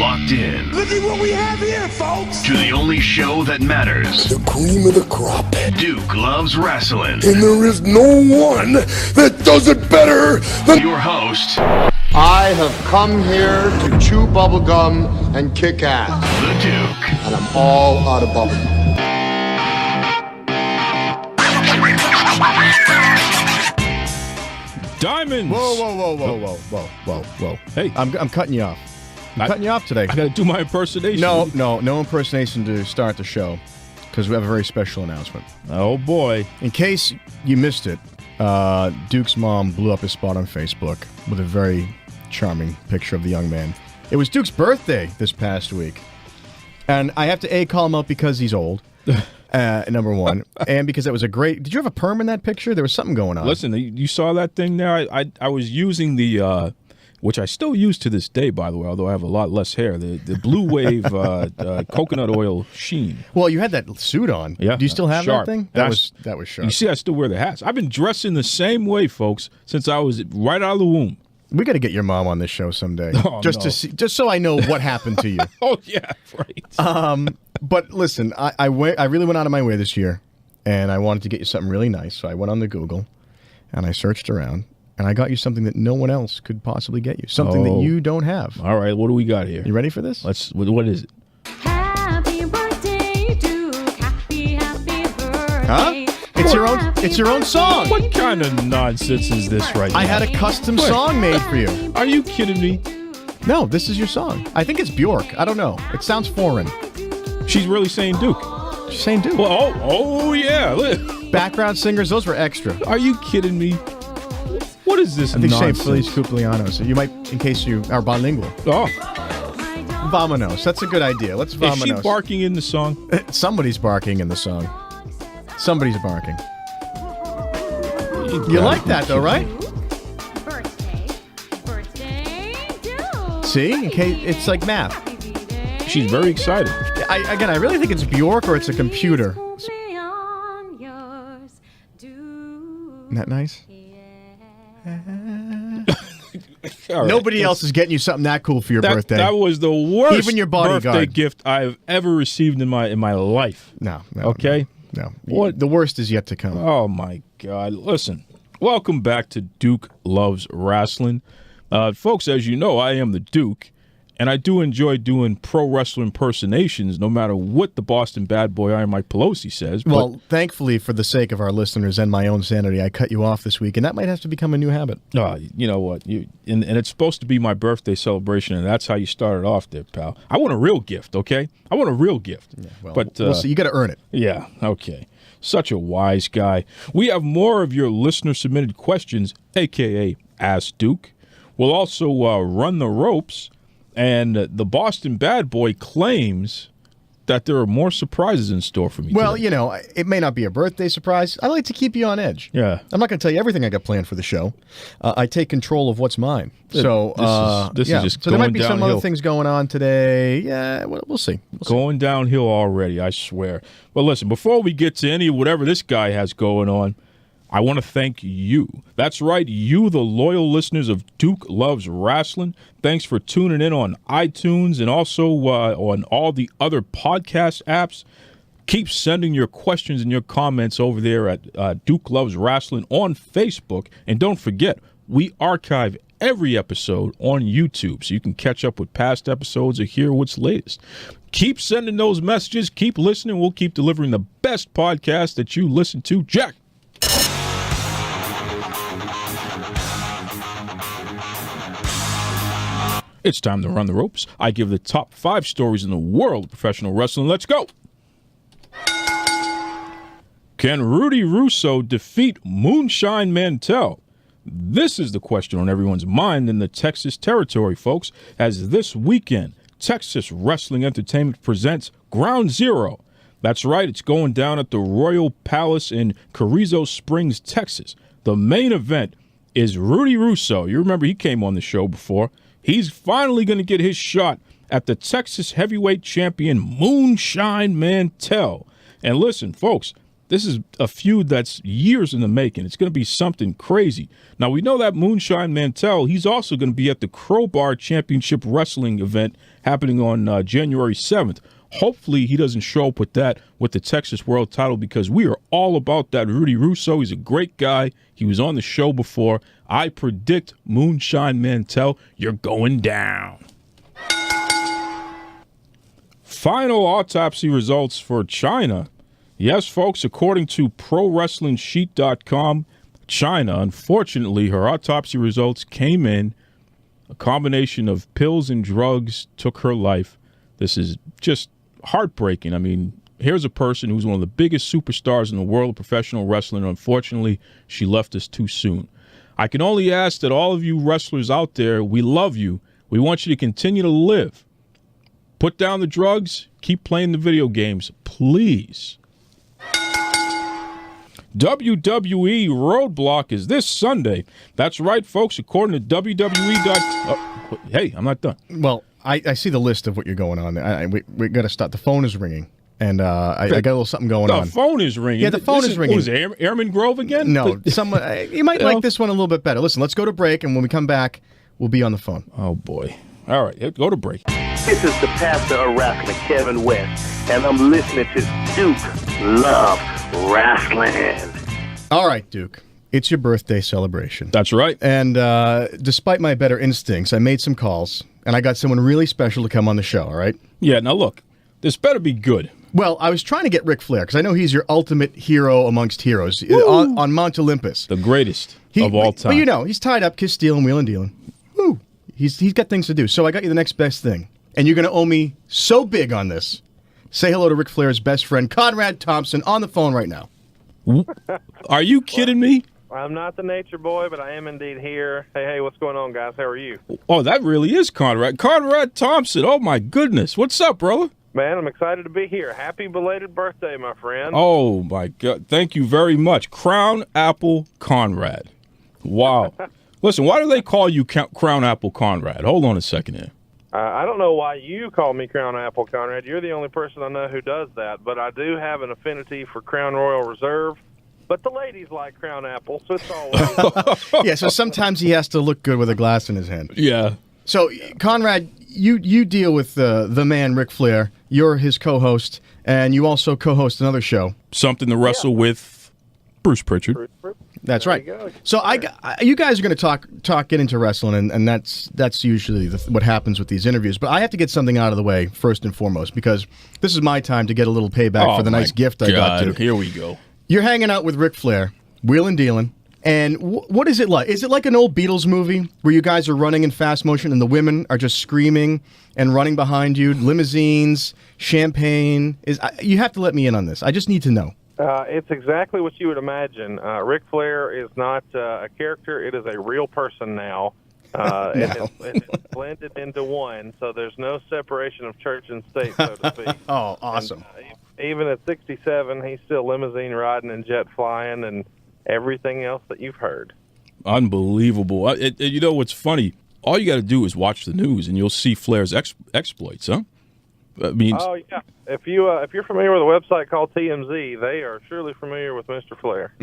locked in. Look at what we have here, folks. To the only show that matters. The cream of the crop. Duke Loves Wrestling. And there is no one that does it better than your host. I have come here to chew bubblegum and kick ass. The Duke. And I'm all out of bubblegum. Diamonds! Whoa. Hey. I'm cutting you off. I'm cutting you off today. I gotta do my impersonation. No impersonation to start the show, because we have a very special announcement. Oh, boy. In case you missed it, Duke's mom blew up his spot on Facebook with a very charming picture of the young man. It was Duke's birthday this past week. And I have to, call him out because he's old. Number one, and because that was a great. Did you have a perm in that picture? There was something going on. Listen, you saw that thing there. I was using the, which I still use to this day, by the way, although I have a lot less hair. The Blue Wave coconut oil sheen. Well, you had that suit on. Yeah, do you still have sharp. that thing? That was sharp. You see, I still wear the hats. I've been dressing the same way, folks, since I was right out of the womb. We got to get your mom on this show someday, to see, just so I know what happened to you. Oh yeah, right. But listen, I really went out of my way this year, and I wanted to get you something really nice. So I went on the Google, and I searched around, and I got you something that no one else could possibly get you. Something that you don't have. All right, what do we got here? You ready for this? What is it? Happy birthday, Duke. Happy birthday. Huh? It's your own song. What kind of nonsense is this right now? I had a custom song made for you. Are you kidding me? No, this is your song. I think it's Bjork. I don't know. It sounds foreign. She's really saying Duke. She's saying Duke. Well, oh yeah. Look. Background singers, those were extra. Are you kidding me? What is this I think nonsense? say Feliz Cumpleaños. So you might, in case you are bilingual. Oh. Vamonos. That's a good idea. Let's vamonos. Is she barking in the song? Somebody's barking in the song. Somebody's barking. You like that, though, right? Birthday, Duke. See? In case, it's like math. She's very excited. I really think it's Bjork or it's a computer. Isn't that nice? Right. Nobody else is getting you something that cool for your birthday. That was the worst Even your bodyguard. birthday gift I've ever received in my life. No. Okay? No. What? The worst is yet to come. Oh, my God. Listen, welcome back to Duke Loves Wrestling. Folks, as you know, I am the Duke, and I do enjoy doing pro wrestler impersonations no matter what the Boston Badboy Iron Mike Pelosi says. Well, thankfully, for the sake of our listeners and my own sanity, I cut you off this week, and that might have to become a new habit. You know what? And it's supposed to be my birthday celebration, and that's how you started off there, pal. I want a real gift, okay? I want a real gift. Yeah, well, but we'll see. You got to earn it. Yeah, okay. Such a wise guy. We have more of your listener-submitted questions, a.k.a. Ask Duke. We'll also run the ropes, and the Boston Badboy claims that there are more surprises in store for me Well, today. you know, it may not be a birthday surprise. I like to keep you on edge. Yeah. I'm not going to tell you everything I got planned for the show. I take control of what's mine. So this is just so there going might be some downhill. other things going on today. Yeah, we'll see. Going downhill already, I swear. Well, listen, before we get to any of whatever this guy has going on, I want to thank you. That's right, you, the loyal listeners of Duke Loves Wrestling. Thanks for tuning in on iTunes and also on all the other podcast apps. Keep sending your questions and your comments over there at Duke Loves Wrestling on Facebook. And don't forget, we archive every episode on YouTube, so you can catch up with past episodes or hear what's latest. Keep sending those messages. Keep listening. We'll keep delivering the best podcast that you listen to. Jack. It's time to run the ropes. I give the top 5 stories in the world of professional wrestling. Let's go. Can Rudy Russo defeat Moonshine Mantel? This is the question on everyone's mind in the Texas territory, folks, as this weekend, Texas Wrestling Entertainment presents Ground Zero. That's right, it's going down at the Royal Palace in Carrizo Springs, Texas. The main event is Rudy Russo. You remember he came on the show before. He's finally going to get his shot at the Texas heavyweight champion Moonshine Mantel. And listen, folks, This is a feud that's years in the making. It's going to be something crazy. Now, we know that Moonshine Mantel, he's also going to be at the Crowbar Championship Wrestling event happening on January 7th. Hopefully, he doesn't show up with that with the Texas World title, because we are all about that Rudy Russo. He's a great guy. He was on the show before. I predict Moonshine Mantel, you're going down. Final autopsy results for Chyna. Yes, folks, according to ProWrestlingSheet.com, Chyna, unfortunately, her autopsy results came in. A combination of pills and drugs took her life. This is just heartbreaking. I mean, here's a person who's one of the biggest superstars in the world of professional wrestling. Unfortunately, she left us too soon. I can only ask that all of you wrestlers out there, we love you. We want you to continue to live. Put down the drugs. Keep playing the video games, please. WWE Roadblock is this Sunday. That's right, folks. According to WWE. Oh, hey, I'm not done. Well, I see the list of what you're going on. We got to stop. The phone is ringing, and I got a little something going on. The phone is ringing. Yeah, the phone is ringing. Was it Airman Grove again? No, someone. You might like this one a little bit better. Listen, let's go to break, and when we come back, we'll be on the phone. Oh boy! All right, go to break. This is the pastor of wrestling, Kevin West, and I'm listening to Duke Love Wrestling. All right, Duke. It's your birthday celebration. That's right. And despite my better instincts, I made some calls, and I got someone really special to come on the show, all right? Yeah, now look, this better be good. Well, I was trying to get Ric Flair, because I know he's your ultimate hero amongst heroes on Mount Olympus. The greatest of all time. But you know, he's tied up, kiss stealing, wheeling, dealing. Woo! He's got things to do. So I got you the next best thing. And you're going to owe me so big on this. Say hello to Ric Flair's best friend, Conrad Thompson, on the phone right now. Are you kidding me? I'm not the nature boy, but I am indeed here. Hey, what's going on, guys? How are you? Oh, that really is Conrad. Conrad Thompson. Oh, my goodness. What's up, brother? Man, I'm excited to be here. Happy belated birthday, my friend. Oh, my God. Thank you very much. Crown Apple Conrad. Wow. Listen, why do they call you Crown Apple Conrad? Hold on a second here. I don't know why you call me Crown Apple Conrad. You're the only person I know who does that, but I do have an affinity for Crown Royal Reserve. But the ladies like Crown Apple, so it's always... Yeah, so sometimes he has to look good with a glass in his hand. Yeah. So, Conrad, you deal with the man, Ric Flair. You're his co-host, and you also co-host another show. Something to Wrestle with Bruce Prichard. That's right. So you guys are going to get into wrestling, and that's usually what happens with these interviews. But I have to get something out of the way first and foremost, because this is my time to get a little payback for the nice gift I got to. Here we go. You're hanging out with Ric Flair, wheeling dealing, and what is it like? Is it like an old Beatles movie where you guys are running in fast motion and the women are just screaming and running behind you, limousines, champagne? You have to let me in on this. I just need to know. It's exactly what you would imagine. Ric Flair is not a character. It is a real person now. It's blended into one, so there's no separation of church and state, so to speak. Oh, awesome. And, even at 67, he's still limousine riding and jet flying and everything else that you've heard. Unbelievable. You know what's funny? All you got to do is watch the news, and you'll see Flair's exploits, huh? Oh, yeah. If you're familiar with a website called TMZ, they are surely familiar with Mr. Flair.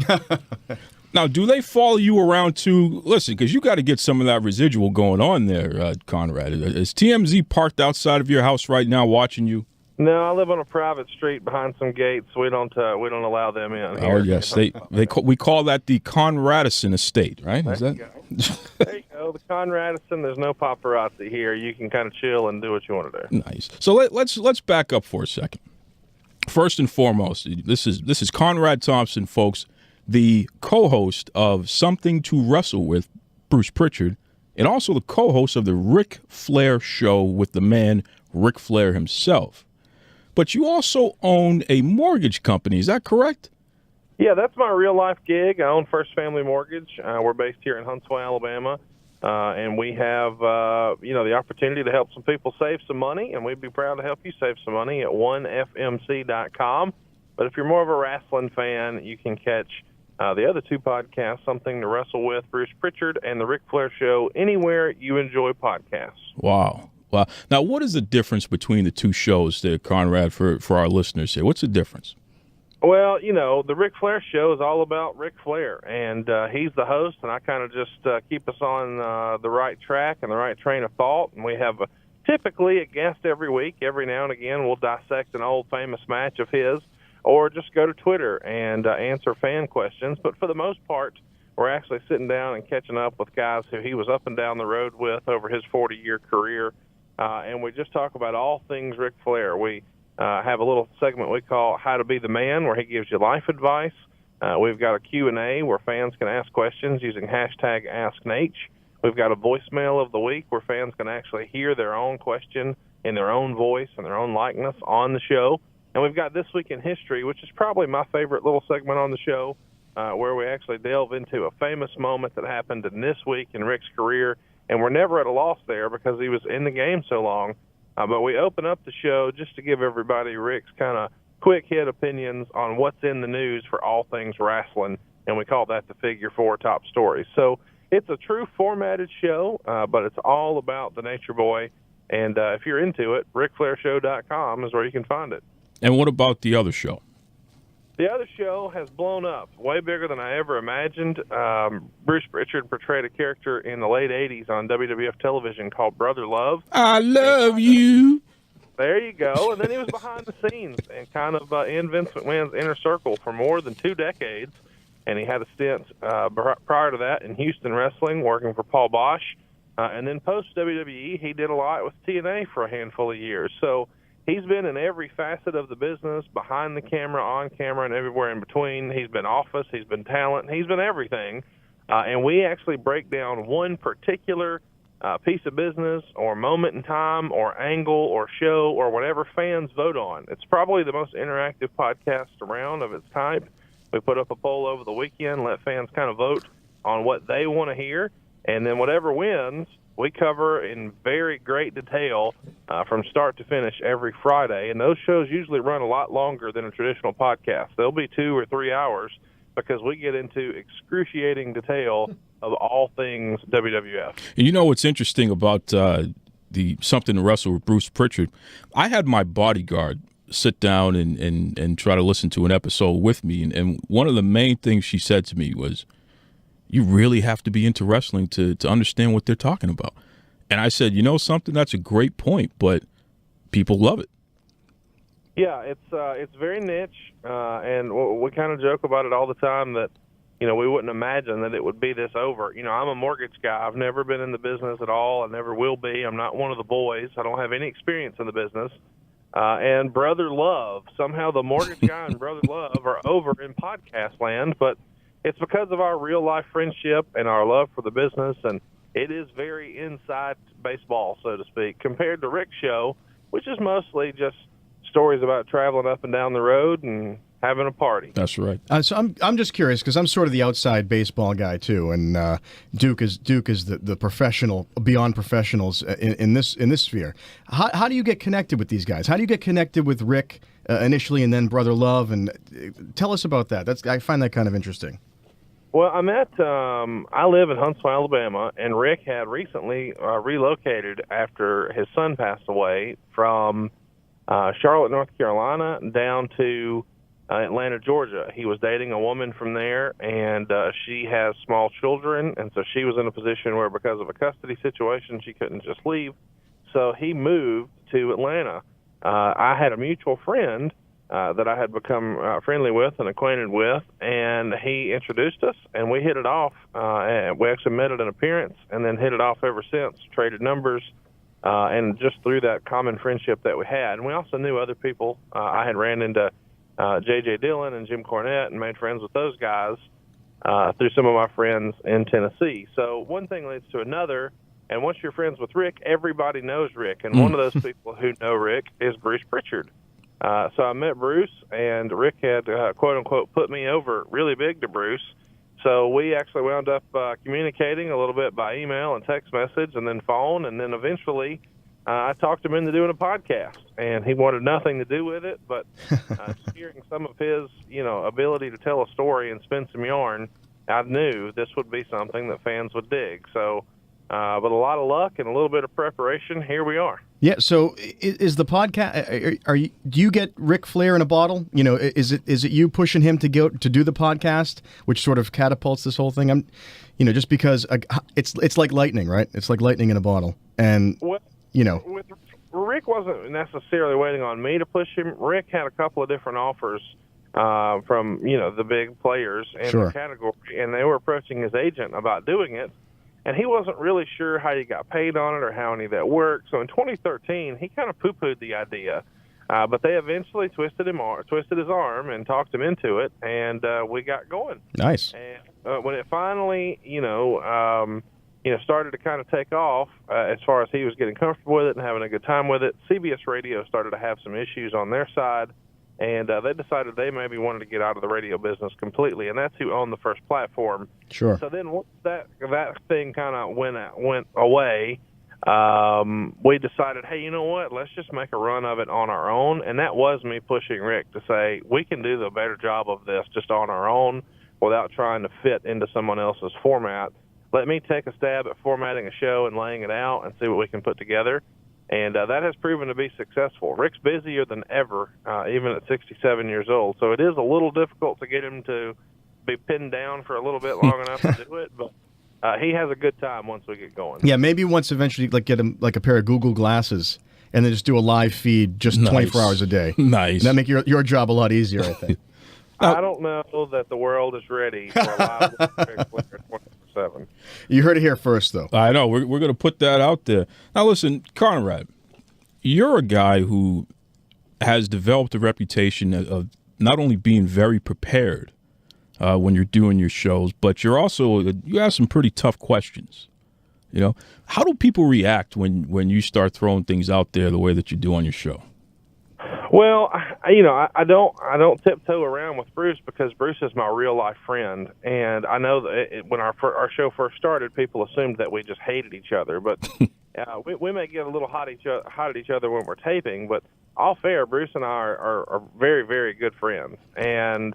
Now, do they follow you around too? Listen, because you got to get some of that residual going on there, Conrad. Is TMZ parked outside of your house right now watching you? No, I live on a private street behind some gates. We don't allow them in here. Oh yes, we call that the Conradison estate, right? Is that? There you go, the Conradison. There's no paparazzi here. You can kind of chill and do what you want to do. Nice. So let's back up for a second. First and foremost, this is Conrad Thompson, folks, the co-host of Something to Wrestle with, Bruce Prichard, and also the co-host of the Ric Flair Show with the man Ric Flair himself. But you also own a mortgage company, is that correct? Yeah, that's my real-life gig. I own First Family Mortgage. We're based here in Huntsville, Alabama, and we have the opportunity to help some people save some money, and we'd be proud to help you save some money at onefmc.com. But if you're more of a wrestling fan, you can catch the other two podcasts, Something to Wrestle with, Bruce Prichard, and The Ric Flair Show, anywhere you enjoy podcasts. Wow. Now, what is the difference between the two shows there, Conrad, for our listeners here? What's the difference? Well, the Ric Flair show is all about Ric Flair, and he's the host, and I kind of just keep us on the right track and the right train of thought. And we have typically a guest every week. Every now and again, we'll dissect an old famous match of his, or just go to Twitter and answer fan questions. But for the most part, we're actually sitting down and catching up with guys who he was up and down the road with over his 40-year career, and we just talk about all things Ric Flair. We have a little segment we call How to Be the Man, where he gives you life advice. We've got a Q&A where fans can ask questions using hashtag AskNach. We've got a voicemail of the week where fans can actually hear their own question in their own voice and their own likeness on the show. And we've got This Week in History, which is probably my favorite little segment on the show, where we actually delve into a famous moment that happened in this week in Ric's career. And we're never at a loss there because he was in the game so long. But we open up the show just to give everybody Ric's kind of quick hit opinions on what's in the news for all things wrestling, and we call that the Figure 4 Top Stories. So it's a true formatted show, but it's all about the Nature Boy. And if you're into it, RicFlairShow.com is where you can find it. And what about the other show? The other show has blown up, way bigger than I ever imagined. Bruce Prichard portrayed a character in the late 80s on WWF television called Brother Love. I love you. There you go. And then he was behind the scenes and kind of in Vince McMahon's inner circle for more than 2 decades. And he had a stint prior to that in Houston wrestling, working for Paul Bosch. And then post-WWE, he did a lot with TNA for a handful of years. So he's been in every facet of the business, behind the camera, on camera, and everywhere in between. He's been office, he's been talent, he's been everything. And we actually break down one particular piece of business or moment in time or angle or show or whatever fans vote on. It's probably the most interactive podcast around of its type. We put up a poll over the weekend, let fans kind of vote on what they want to hear, and then whatever wins, we cover in very great detail from start to finish every Friday. And those shows usually run a lot longer than a traditional podcast. They'll be 2 or 3 hours because we get into excruciating detail of all things WWF. And you know what's interesting about the Something to Wrestle with Bruce Prichard? I had my bodyguard sit down and try to listen to an episode with me. And one of the main things she said to me was, you really have to be into wrestling to understand what they're talking about. And I said, you know something, that's a great point, but people love it. Yeah, it's very niche, and we kind of joke about it all the time that, we wouldn't imagine that it would be this over. I'm a mortgage guy. I've never been in the business at all. I never will be. I'm not one of the boys. I don't have any experience in the business. And Brother Love, somehow the mortgage guy and Brother Love are over in podcast land, but it's because of our real-life friendship and our love for the business, and it is very inside baseball, so to speak, compared to Ric's show, which is mostly just stories about traveling up and down the road and having a party. That's right. So I'm just curious because I'm sort of the outside baseball guy too, and Duke is the professional beyond professionals in this sphere. How do you get connected with these guys? How do you get connected with Ric initially, and then Brother Love? And tell us about that. I find that kind of interesting. Well, I live in Huntsville, Alabama, and Ric had recently relocated after his son passed away from Charlotte, North Carolina, down to Atlanta, Georgia. He was dating a woman from there, and she has small children, and so she was in a position where because of a custody situation, she couldn't just leave. So he moved to Atlanta. I had a mutual friend that I had become friendly with and acquainted with, and he introduced us, and we hit it off. And we actually met at an appearance and then hit it off ever since, traded numbers, and just through that common friendship that we had. And we also knew other people. I had ran into J.J. Dillon and Jim Cornette and made friends with those guys through some of my friends in Tennessee. So one thing leads to another, and once you're friends with Ric, everybody knows Ric. And one of those people who know Ric is Bruce Prichard. So I met Bruce, and Ric had, quote-unquote, put me over really big to Bruce. So we actually wound up communicating a little bit by email and text message and then phone, and then eventually I talked him into doing a podcast, and he wanted nothing to do with it, but just hearing some of his, ability to tell a story and spin some yarn, I knew this would be something that fans would dig. So But a lot of luck and a little bit of preparation, here we are. Yeah. So, is the podcast? Do you get Ric Flair in a bottle? You know, is it you pushing him to do the podcast, which sort of catapults this whole thing? Just because it's like lightning, right? It's like lightning in a bottle, and Rick wasn't necessarily waiting on me to push him. Rick had a couple of different offers from the big players in the category, and they were approaching his agent about doing it. And he wasn't really sure how you got paid on it or how any of that worked. So in 2013, he kind of poo-pooed the idea. But they eventually twisted his arm and talked him into it, and we got going. Nice. And when it finally, started to kind of take off, as far as he was getting comfortable with it and having a good time with it, CBS Radio started to have some issues on their side, and they decided they maybe wanted to get out of the radio business completely, and that's who owned the first platform. Sure. So then once that thing kind of went away, we decided, hey, you know what? Let's just make a run of it on our own, and that was me pushing Rick to say we can do the better job of this just on our own without trying to fit into someone else's format. Let me take a stab at formatting a show and laying it out and see what we can put together. And that has proven to be successful. Rick's busier than ever, even at 67 years old. So it is a little difficult to get him to be pinned down for a little bit long enough to do it. But he has a good time once we get going. Yeah, maybe once eventually get him like a pair of Google glasses and then just do a live feed just 24 hours a day. Nice. That make your job a lot easier, I think. I don't know that the world is ready for a live Ric Flair 24/7. You heard it here first, though. I know. We're going to put that out there. Now, listen, Conrad, you're a guy who has developed a reputation of not only being very prepared when you're doing your shows, but you ask some pretty tough questions. How do people react when you start throwing things out there the way that you do on your show? Well, I don't tiptoe around with Bruce because Bruce is my real life friend, and I know that when our show first started, people assumed that we just hated each other. But we may get a little hot at each other when we're taping. But all fair, Bruce and I are very, very good friends, and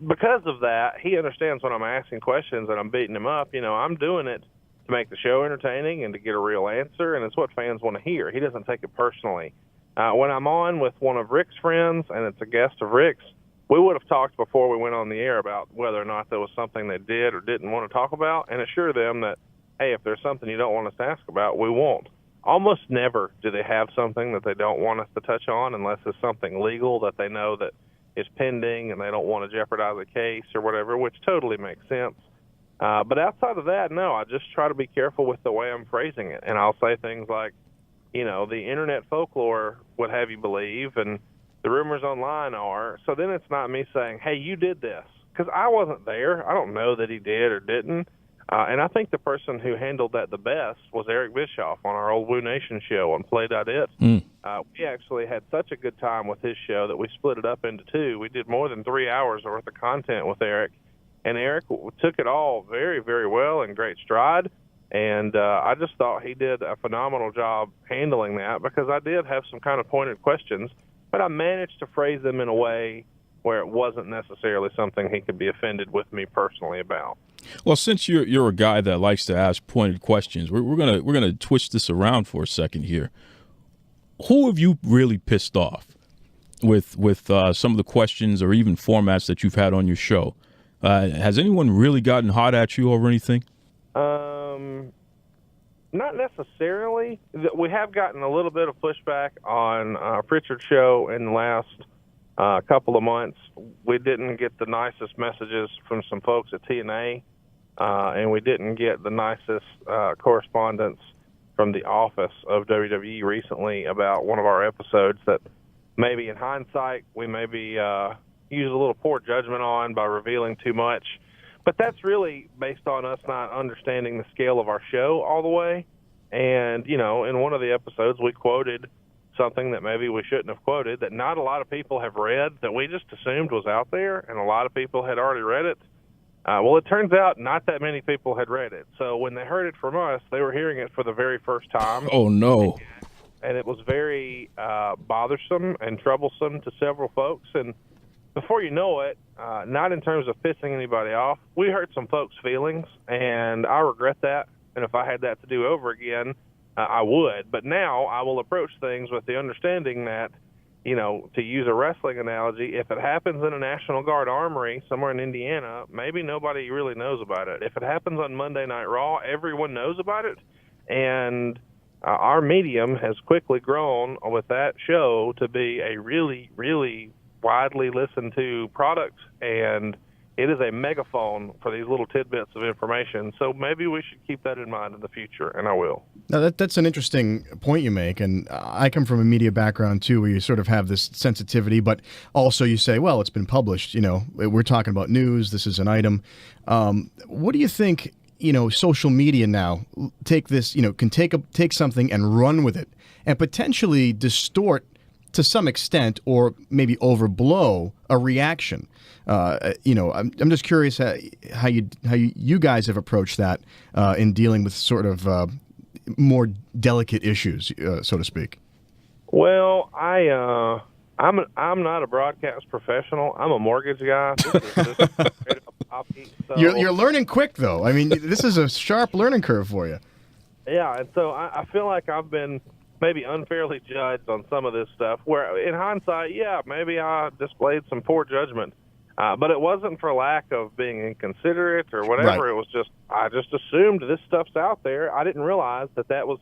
because of that, he understands when I'm asking questions and I'm beating him up. I'm doing it to make the show entertaining and to get a real answer, and it's what fans want to hear. He doesn't take it personally. When I'm on with one of Rick's friends and it's a guest of Rick's, we would have talked before we went on the air about whether or not there was something they did or didn't want to talk about, and assure them that, hey, if there's something you don't want us to ask about, we won't. Almost never do they have something that they don't want us to touch on unless it's something legal that they know that is pending and they don't want to jeopardize a case or whatever, which totally makes sense. But outside of that, no, I just try to be careful with the way I'm phrasing it, and I'll say things like, the internet folklore would have you believe, and the rumors online are. So then it's not me saying, hey, you did this, because I wasn't there. I don't know that he did or didn't. And I think the person who handled that the best was Eric Bischoff on our old Woo Nation show on Play.it. We actually had such a good time with his show that we split it up into two. We did more than 3 hours worth of content with Eric, and Eric took it all very, very well in great stride. And I just thought he did a phenomenal job handling that because I did have some kind of pointed questions, but I managed to phrase them in a way where it wasn't necessarily something he could be offended with me personally about. Well, since you're a guy that likes to ask pointed questions, we're gonna twist this around for a second here. Who have you really pissed off with some of the questions or even formats that you've had on your show? Has anyone really gotten hot at you over anything? Not necessarily. We have gotten a little bit of pushback on Prichard's show in the last couple of months. We didn't get the nicest messages from some folks at TNA, and we didn't get the nicest correspondence from the office of WWE recently about one of our episodes that maybe in hindsight we maybe used a little poor judgment on by revealing too much. But that's really based on us not understanding the scale of our show all the way. And, in one of the episodes, we quoted something that maybe we shouldn't have quoted that not a lot of people have read, that we just assumed was out there, and a lot of people had already read it. Well, it turns out not that many people had read it. So when they heard it from us, they were hearing it for the very first time. Oh, no. And it was very bothersome and troublesome to several folks. And before you know it, not in terms of pissing anybody off, we hurt some folks' feelings, and I regret that. And if I had that to do over again, I would. But now I will approach things with the understanding that, to use a wrestling analogy, if it happens in a National Guard armory somewhere in Indiana, maybe nobody really knows about it. If it happens on Monday Night Raw, everyone knows about it. And our medium has quickly grown with that show to be a really, really widely listened to product, and it is a megaphone for these little tidbits of information. So maybe we should keep that in mind in the future, and I will. Now, that's an interesting point you make, and I come from a media background, too, where you sort of have this sensitivity, but also you say, well, it's been published. We're talking about news. This is an item. What do you think, social media now take this, can take something and run with it and potentially distort to some extent, or maybe overblow a reaction? I'm just curious how you guys have approached that in dealing with sort of more delicate issues, so to speak. Well, I'm not a broadcast professional. I'm a mortgage guy. You're learning quick, though. I mean, this is a sharp learning curve for you. Yeah, and so I feel like I've been maybe unfairly judged on some of this stuff, where in hindsight, yeah, maybe I displayed some poor judgment. But it wasn't for lack of being inconsiderate or whatever. Right. It was just, I just assumed this stuff's out there. I didn't realize that was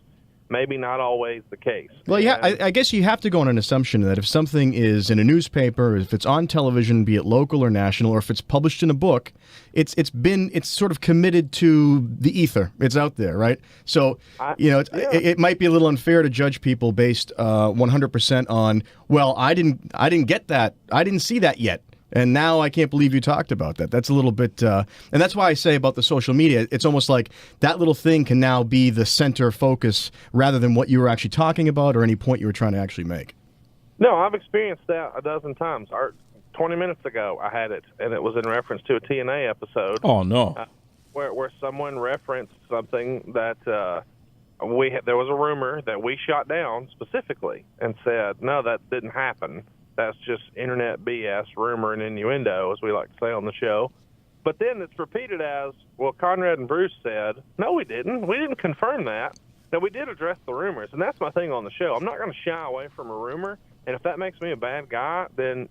maybe not always the case. Well, yeah, I guess you have to go on an assumption that if something is in a newspaper, if it's on television, be it local or national, or if it's published in a book, it's sort of committed to the ether. It's out there, right? So, it might be a little unfair to judge people based 100% on, well, I didn't get that. I didn't see that yet. And now I can't believe you talked about that. That's a little bit, and that's why I say about the social media, it's almost like that little thing can now be the center focus rather than what you were actually talking about or any point you were trying to actually make. No, I've experienced that a dozen times. 20 minutes ago, I had it, and it was in reference to a TNA episode. Oh, no. Where someone referenced something that there was a rumor that we shot down specifically and said, no, that didn't happen. That's just internet BS, rumor, and innuendo, as we like to say on the show. But then it's repeated as, well, Conrad and Bruce said, no, we didn't. We didn't confirm that. Now, we did address the rumors, and that's my thing on the show. I'm not going to shy away from a rumor, and if that makes me a bad guy, then,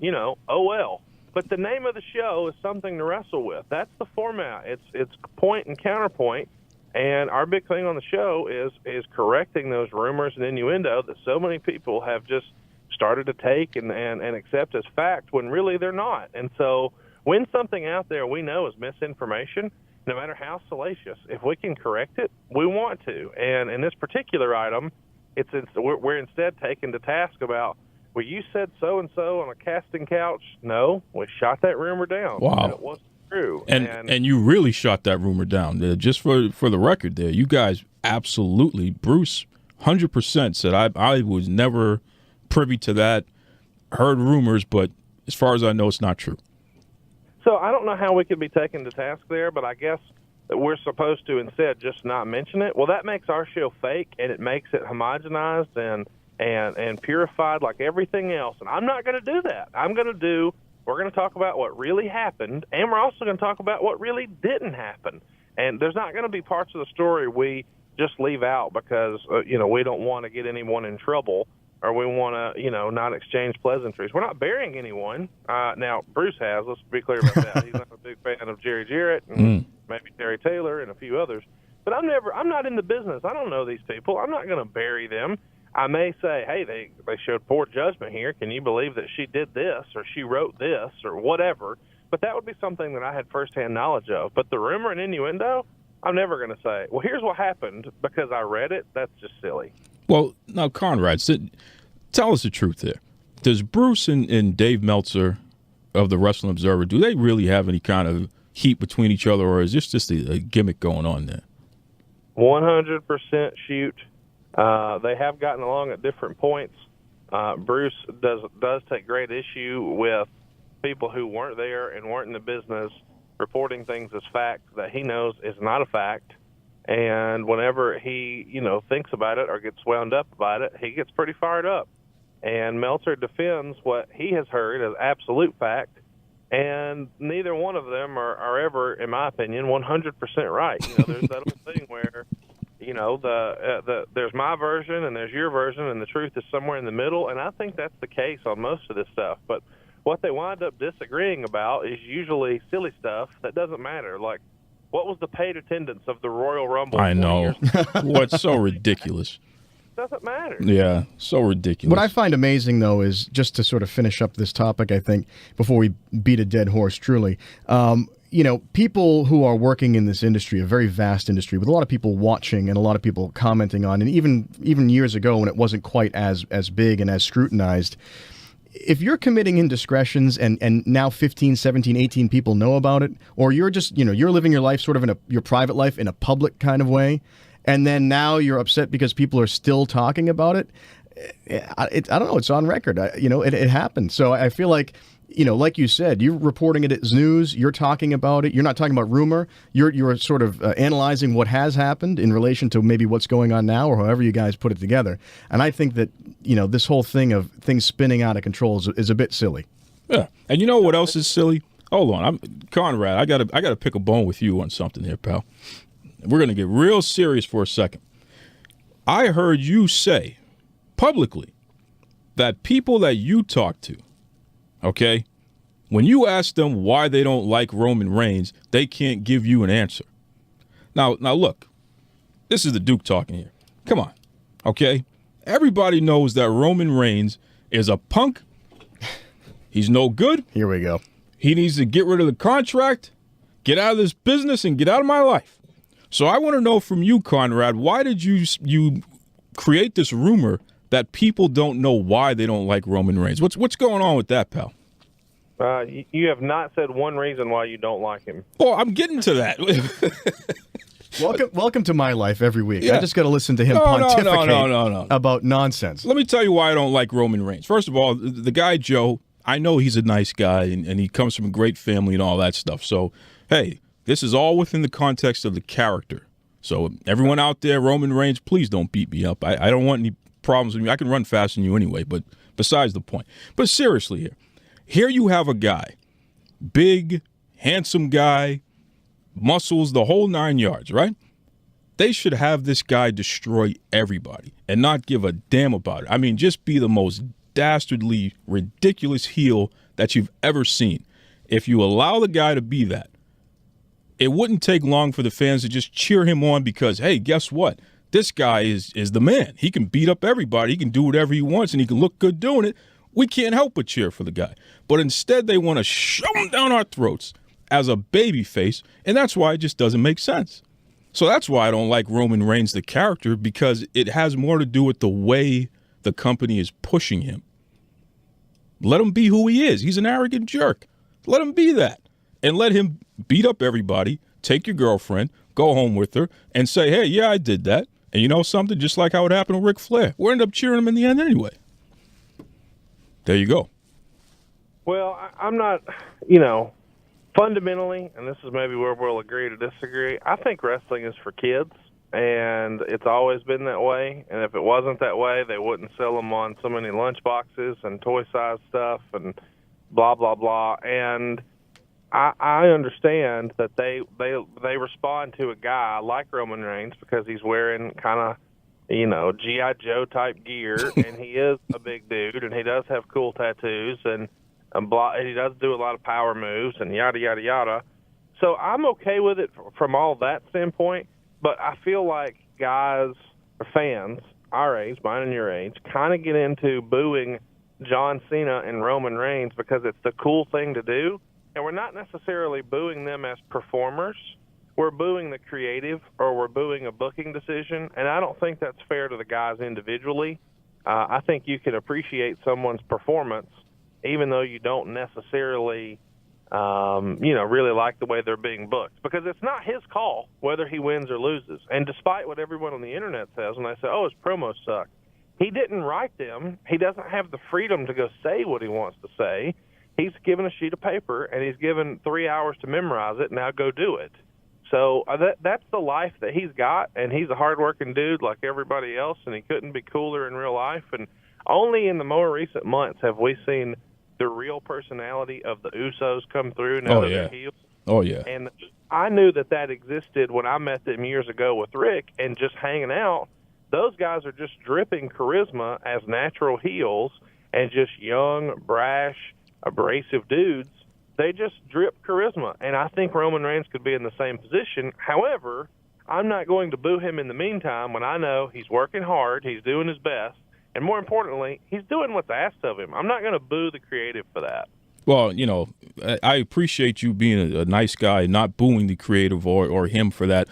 oh well. But the name of the show is something to wrestle with. That's the format. It's point and counterpoint, and our big thing on the show is correcting those rumors and innuendo that so many people have just started to take and accept as fact when really they're not. And so when something out there we know is misinformation, no matter how salacious, if we can correct it, we want to. And in this particular item, we're instead taken to task about, well, you said so-and-so on a casting couch. No, we shot that rumor down. Wow. And it wasn't true. And you really shot that rumor down. Just for the record there, you guys absolutely, Bruce 100% said, I was never privy to that, heard rumors, but as far as I know, it's not true. So I don't know how we could be taken to task there, but I guess that we're supposed to instead just not mention it. Well, that makes our show fake, and it makes it homogenized and purified like everything else. And I'm not going to do that. We're going to talk about what really happened, and we're also going to talk about what really didn't happen. And there's not going to be parts of the story we just leave out because, we don't want to get anyone in trouble, or we want to, not exchange pleasantries. We're not burying anyone. Now, Bruce has. Let's be clear about that. He's not a big fan of Jerry Jarrett and maybe Terry Taylor and a few others. But I'm not in the business. I don't know these people. I'm not going to bury them. I may say, hey, they showed poor judgment here. Can you believe that she did this or she wrote this or whatever? But that would be something that I had firsthand knowledge of. But the rumor and innuendo, I'm never going to say, well, here's what happened because I read it. That's just silly. Well, now, Conrad, tell us the truth there. Does Bruce and Dave Meltzer of the Wrestling Observer, do they really have any kind of heat between each other, or is this just a gimmick going on there? 100% shoot. They have gotten along at different points. Bruce does take great issue with people who weren't there and weren't in the business reporting things as fact that he knows is not a fact. And whenever he, thinks about it or gets wound up about it, he gets pretty fired up. And Meltzer defends what he has heard as absolute fact, and neither one of them are ever, in my opinion, 100% right. There's that old thing where You know, there's my version and there's your version, and the truth is somewhere in the middle. And I think that's the case on most of this stuff. But what they wind up disagreeing about is usually silly stuff that doesn't matter. Like, what was the paid attendance of the Royal Rumble? I know. What's so ridiculous? Doesn't matter. Yeah, so ridiculous. What I find amazing, though, is just to sort of finish up this topic, I think, before we beat a dead horse, truly. You know, people who are working in this industry, a very vast industry, with a lot of people watching and a lot of people commenting on, and even years ago when it wasn't quite as big and as scrutinized, if you're committing indiscretions and now 15, 17, 18 people know about it, or you're just, you're living your life sort of your private life in a public kind of way, and then now you're upset because people are still talking about it, I don't know, it's on record. It happened. So I feel like, like you said, you're reporting it as news, you're talking about it, you're not talking about rumor, you're sort of analyzing what has happened in relation to maybe what's going on now, or however you guys put it together. And I think that, this whole thing of things spinning out of control is a bit silly. Yeah. And you know what else is silly? Hold on. Conrad, I gotta pick a bone with you on something here, pal. We're going to get real serious for a second. I heard you say publicly that people that you talk to, okay, when you ask them why they don't like Roman Reigns, they can't give you an answer. Now look, this is the Duke talking here. Come on, okay? Everybody knows that Roman Reigns is a punk. He's no good. Here we go. He needs to get rid of the contract, get out of this business, and get out of my life. So I want to know from you, Conrad, why did you create this rumor that people don't know why they don't like Roman Reigns? What's going on with that, pal? You have not said one reason why you don't like him. Oh, I'm getting to that. Welcome to my life every week. Yeah. I just got to listen to him pontificate no. about nonsense. Let me tell you why I don't like Roman Reigns. First of all, the guy Joe, I know he's a nice guy, and he comes from a great family and all that stuff. So, hey, this is all within the context of the character. So everyone out there, Roman Reigns, please don't beat me up. I don't want any problems with you. I can run faster than you anyway, but besides the point. But seriously here you have a guy, big, handsome guy, muscles, the whole 9 yards, right? They should have this guy destroy everybody and not give a damn about it. I mean, just be the most dastardly, ridiculous heel that you've ever seen. If you allow the guy to be that, it wouldn't take long for the fans to just cheer him on because, hey, guess what? This guy is the man. He can beat up everybody. He can do whatever he wants, and he can look good doing it. We can't help but cheer for the guy. But instead, they want to shove him down our throats as a baby face, and that's why it just doesn't make sense. So that's why I don't like Roman Reigns, the character, because it has more to do with the way the company is pushing him. Let him be who he is. He's an arrogant jerk. Let him be that. And let him beat up everybody, take your girlfriend, go home with her, and say, hey, yeah, I did that. And you know something? Just like how it happened with Ric Flair. We'll end up cheering him in the end anyway. There you go. Well, I'm not, fundamentally, and this is maybe where we'll agree to disagree, I think wrestling is for kids, and it's always been that way. And if it wasn't that way, they wouldn't sell them on so many lunch boxes and toy-sized stuff and blah, blah, blah. And I understand that they respond to a guy like Roman Reigns because he's wearing kind of, G.I. Joe type gear, and he is a big dude, and he does have cool tattoos, and he does do a lot of power moves, and yada, yada, yada. So I'm okay with it from all that standpoint, but I feel like guys or fans our age, mine and your age, kind of get into booing John Cena and Roman Reigns because it's the cool thing to do. And we're not necessarily booing them as performers. We're booing the creative, or we're booing a booking decision. And I don't think that's fair to the guys individually. I think you can appreciate someone's performance even though you don't necessarily, really like the way they're being booked. Because it's not his call whether he wins or loses. And despite what everyone on the Internet says when they say, oh, his promos suck, he didn't write them. He doesn't have the freedom to go say what he wants to say. He's given a sheet of paper, and he's given 3 hours to memorize it. Now go do it. So that's the life that he's got, and he's a hardworking dude like everybody else, and he couldn't be cooler in real life. And only in the more recent months have we seen the real personality of the Usos come through now that they're heels. Oh, yeah. And I knew that existed when I met them years ago with Rick and just hanging out. Those guys are just dripping charisma as natural heels and just young, brash, abrasive dudes. They just drip charisma, and I think Roman Reigns could be in the same position. However, I'm not going to boo him in the meantime when I know he's working hard, he's doing his best, and more importantly, he's doing what's asked of him. I'm not going to boo the creative for that. Well, I appreciate you being a nice guy, not booing the creative or him for that.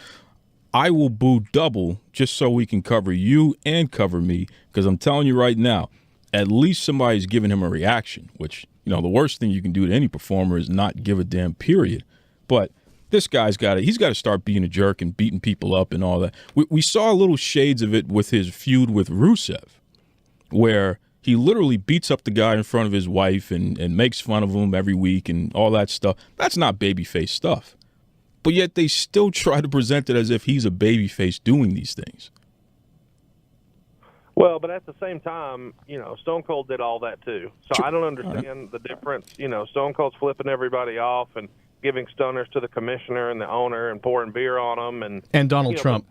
I will boo double just so we can cover you and cover me, because I'm telling you right now, at least somebody's giving him a reaction, which, the worst thing you can do to any performer is not give a damn, period. But this guy's he's got to start being a jerk and beating people up and all that. We saw little shades of it with his feud with Rusev, where he literally beats up the guy in front of his wife and makes fun of him every week and all that stuff. That's not babyface stuff. But yet they still try to present it as if he's a babyface doing these things. Well, but at the same time, Stone Cold did all that too. So I don't understand the difference. Stone Cold's flipping everybody off and giving stoners to the commissioner and the owner and pouring beer on them. And Donald Trump.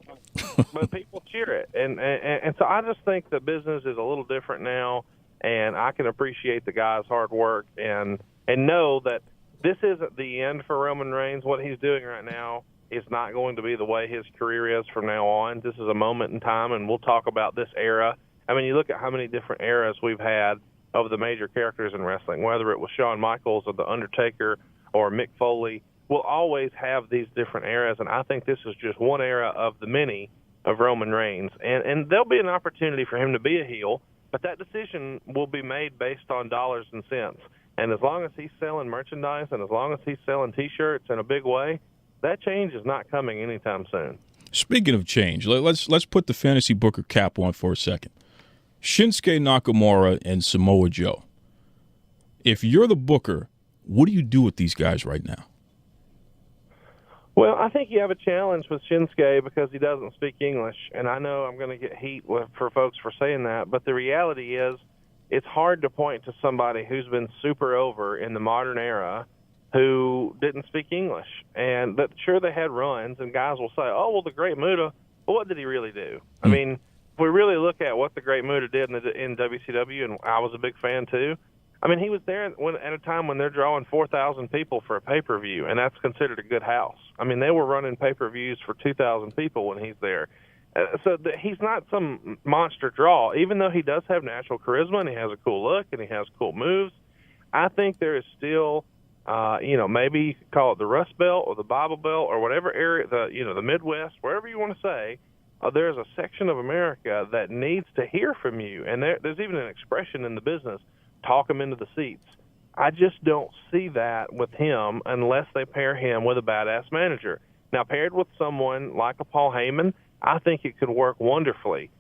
But people cheer it. And so I just think the business is a little different now, and I can appreciate the guy's hard work and know that this isn't the end for Roman Reigns. What he's doing right now is not going to be the way his career is from now on. This is a moment in time, and we'll talk about this era. I mean, you look at how many different eras we've had of the major characters in wrestling, whether it was Shawn Michaels or The Undertaker or Mick Foley. We'll always have these different eras, and I think this is just one era of the many of Roman Reigns. And there'll be an opportunity for him to be a heel, but that decision will be made based on dollars and cents. And as long as he's selling merchandise and as long as he's selling T-shirts in a big way, that change is not coming anytime soon. Speaking of change, let's put the fantasy booker cap on for a second. Shinsuke Nakamura and Samoa Joe. If you're the booker, what do you do with these guys right now? Well, I think you have a challenge with Shinsuke because he doesn't speak English, and I know I'm going to get heat for folks for saying that, but the reality is it's hard to point to somebody who's been super over in the modern era who didn't speak English. And but sure, they had runs, and guys will say, oh, well, the Great Muta, but what did he really do? I mean, if we really look at what the Great Muta did in WCW, and I was a big fan too, I mean, he was there at a time when they're drawing 4,000 people for a pay-per-view, and that's considered a good house. I mean, they were running pay-per-views for 2,000 people when he's there. He's not some monster draw, even though he does have natural charisma and he has a cool look and he has cool moves. I think there is still, maybe you could call it the Rust Belt or the Bible Belt or whatever area, the Midwest, wherever you want to say, there's a section of America that needs to hear from you. And there's even an expression in the business, talk them into the seats. I just don't see that with him unless they pair him with a badass manager. Now, paired with someone like a Paul Heyman, I think it could work wonderfully.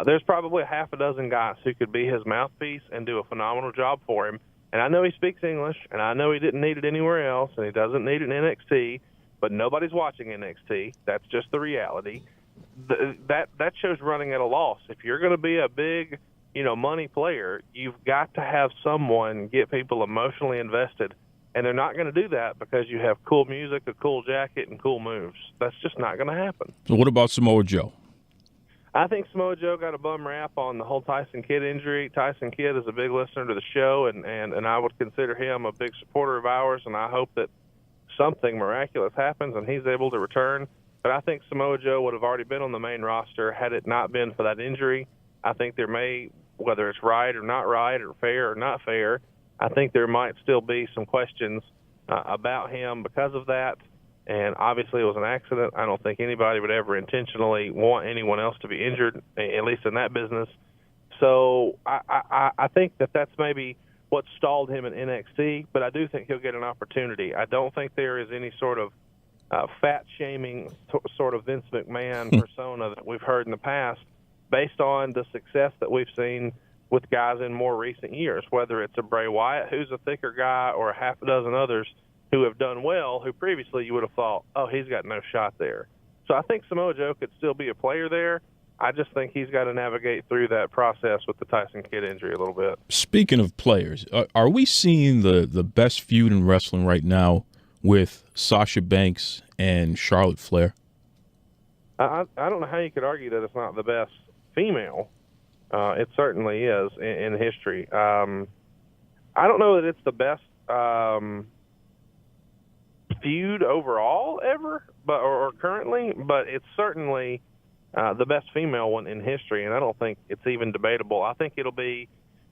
There's probably a half a dozen guys who could be his mouthpiece and do a phenomenal job for him. And I know he speaks English, and I know he didn't need it anywhere else, and he doesn't need it in NXT, but nobody's watching NXT. That's just the reality. That show's running at a loss. If you're going to be a big, money player, you've got to have someone get people emotionally invested. And they're not going to do that because you have cool music, a cool jacket, and cool moves. That's just not going to happen. So what about Samoa Joe? I think Samoa Joe got a bum rap on the whole Tyson Kidd injury. Tyson Kidd is a big listener to the show, and I would consider him a big supporter of ours, and I hope that something miraculous happens and he's able to return. But I think Samoa Joe would have already been on the main roster had it not been for that injury. I think there may, whether it's right or not right or fair or not fair, I think there might still be some questions about him because of that. And obviously it was an accident. I don't think anybody would ever intentionally want anyone else to be injured, at least in that business. So I think that's maybe what stalled him in NXT, but I do think he'll get an opportunity. I don't think there is any sort of fat-shaming sort of Vince McMahon persona that we've heard in the past based on the success that we've seen with guys in more recent years, whether it's a Bray Wyatt, who's a thicker guy, or a half a dozen others who have done well, who previously you would have thought, oh, he's got no shot there. So I think Samoa Joe could still be a player there. I just think he's got to navigate through that process with the Tyson Kidd injury a little bit. Speaking of players, are we seeing the best feud in wrestling right now with Sasha Banks and Charlotte Flair? I don't know how you could argue that it's not the best female. It certainly is in history. I don't know that it's the best feud overall ever, or currently, but it's certainly the best female one in history, and I don't think it's even debatable. I think it'll be,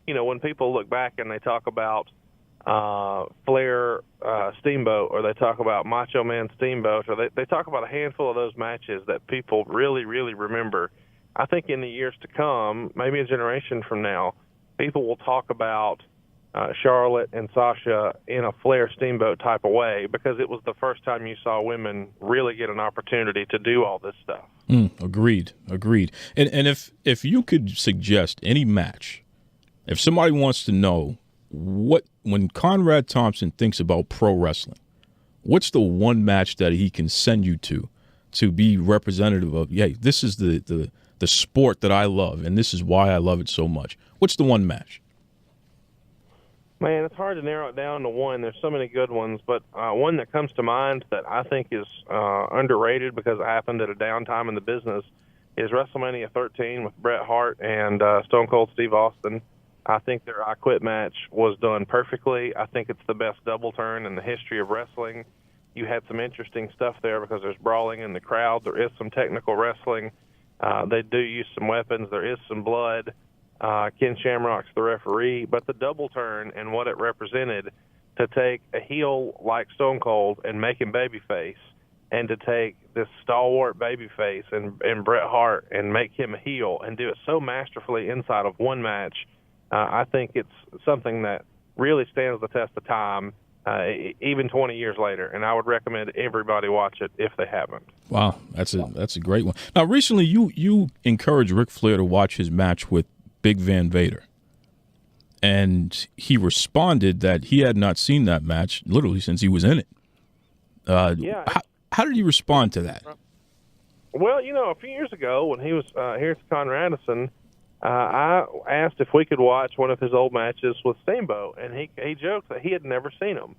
when people look back and they talk about Flair Steamboat, or they talk about Macho Man Steamboat, or they talk about a handful of those matches that people really, really remember. I think in the years to come, maybe a generation from now, people will talk about Charlotte and Sasha in a Flair Steamboat type of way, because it was the first time you saw women really get an opportunity to do all this stuff. Agreed. And if you could suggest any match, if somebody wants to know when Conrad Thompson thinks about pro wrestling, what's the one match that he can send you to be representative of, this is the sport that I love, and this is why I love it so much? What's the one match? Man, it's hard to narrow it down to one. There's so many good ones, but one that comes to mind that I think is underrated because it happened at a downtime in the business is WrestleMania 13 with Bret Hart and Stone Cold Steve Austin. I think their I Quit match was done perfectly. I think it's the best double turn in the history of wrestling. You had some interesting stuff there because there's brawling in the crowd. There is some technical wrestling. They do use some weapons. There is some blood. Ken Shamrock's the referee, but the double turn and what it represented to take a heel like Stone Cold and make him babyface, and to take this stalwart babyface and Bret Hart and make him a heel and do it so masterfully inside of one match, I think it's something that really stands the test of time, even 20 years later, and I would recommend everybody watch it if they haven't. Wow, that's a great one. Now, recently you encouraged Ric Flair to watch his match with Big Van Vader, and he responded that he had not seen that match literally since he was in it. How did he respond to that? Well, a few years ago when he was here at Conrad Thompson, I asked if we could watch one of his old matches with Steamboat, and he joked that he had never seen them.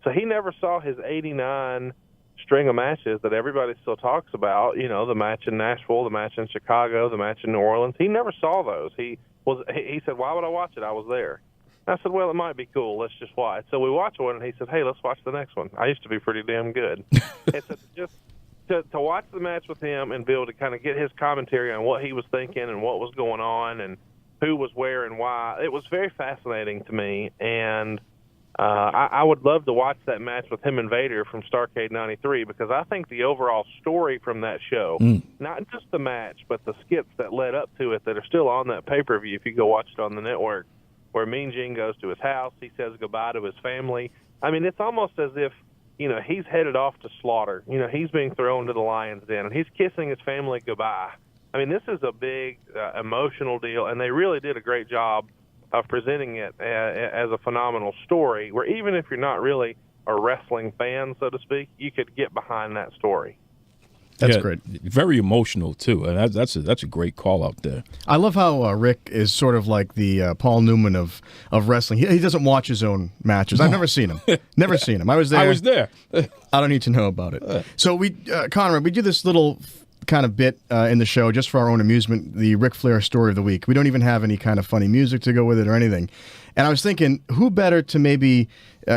So he never saw his 89 string of matches that everybody still talks about, the match in Nashville, the match in Chicago, the match in New Orleans. He never saw those. He said, "Why would I watch it? I was there." I said, "Well, it might be cool. Let's just watch." So we watched one, and he said, "Hey, let's watch the next one." I used to be pretty damn good. And so just to watch the match with him and be able to kind of get his commentary on what he was thinking and what was going on and who was where and why, it was very fascinating to me. And I would love to watch that match with him and Vader from Starrcade 93, because I think the overall story from that show, not just the match, but the skits that led up to it that are still on that pay-per-view if you go watch it on the network, where Mean Gene goes to his house, he says goodbye to his family. I mean, it's almost as if, he's headed off to slaughter. He's being thrown to the lion's den, and he's kissing his family goodbye. I mean, this is a big emotional deal, and they really did a great job of presenting it as a phenomenal story, where even if you're not really a wrestling fan, so to speak, you could get behind that story. That's great. Very emotional too, and that's a great call out there. I love how Rick is sort of like the Paul Newman of wrestling. He doesn't watch his own matches. I've never seen him. Never seen him. I was there. I don't need to know about it. So Conrad, we do this little kind of bit in the show just for our own amusement, the Ric Flair story of the week. We don't even have any kind of funny music to go with it or anything. And I was thinking, who better to maybe,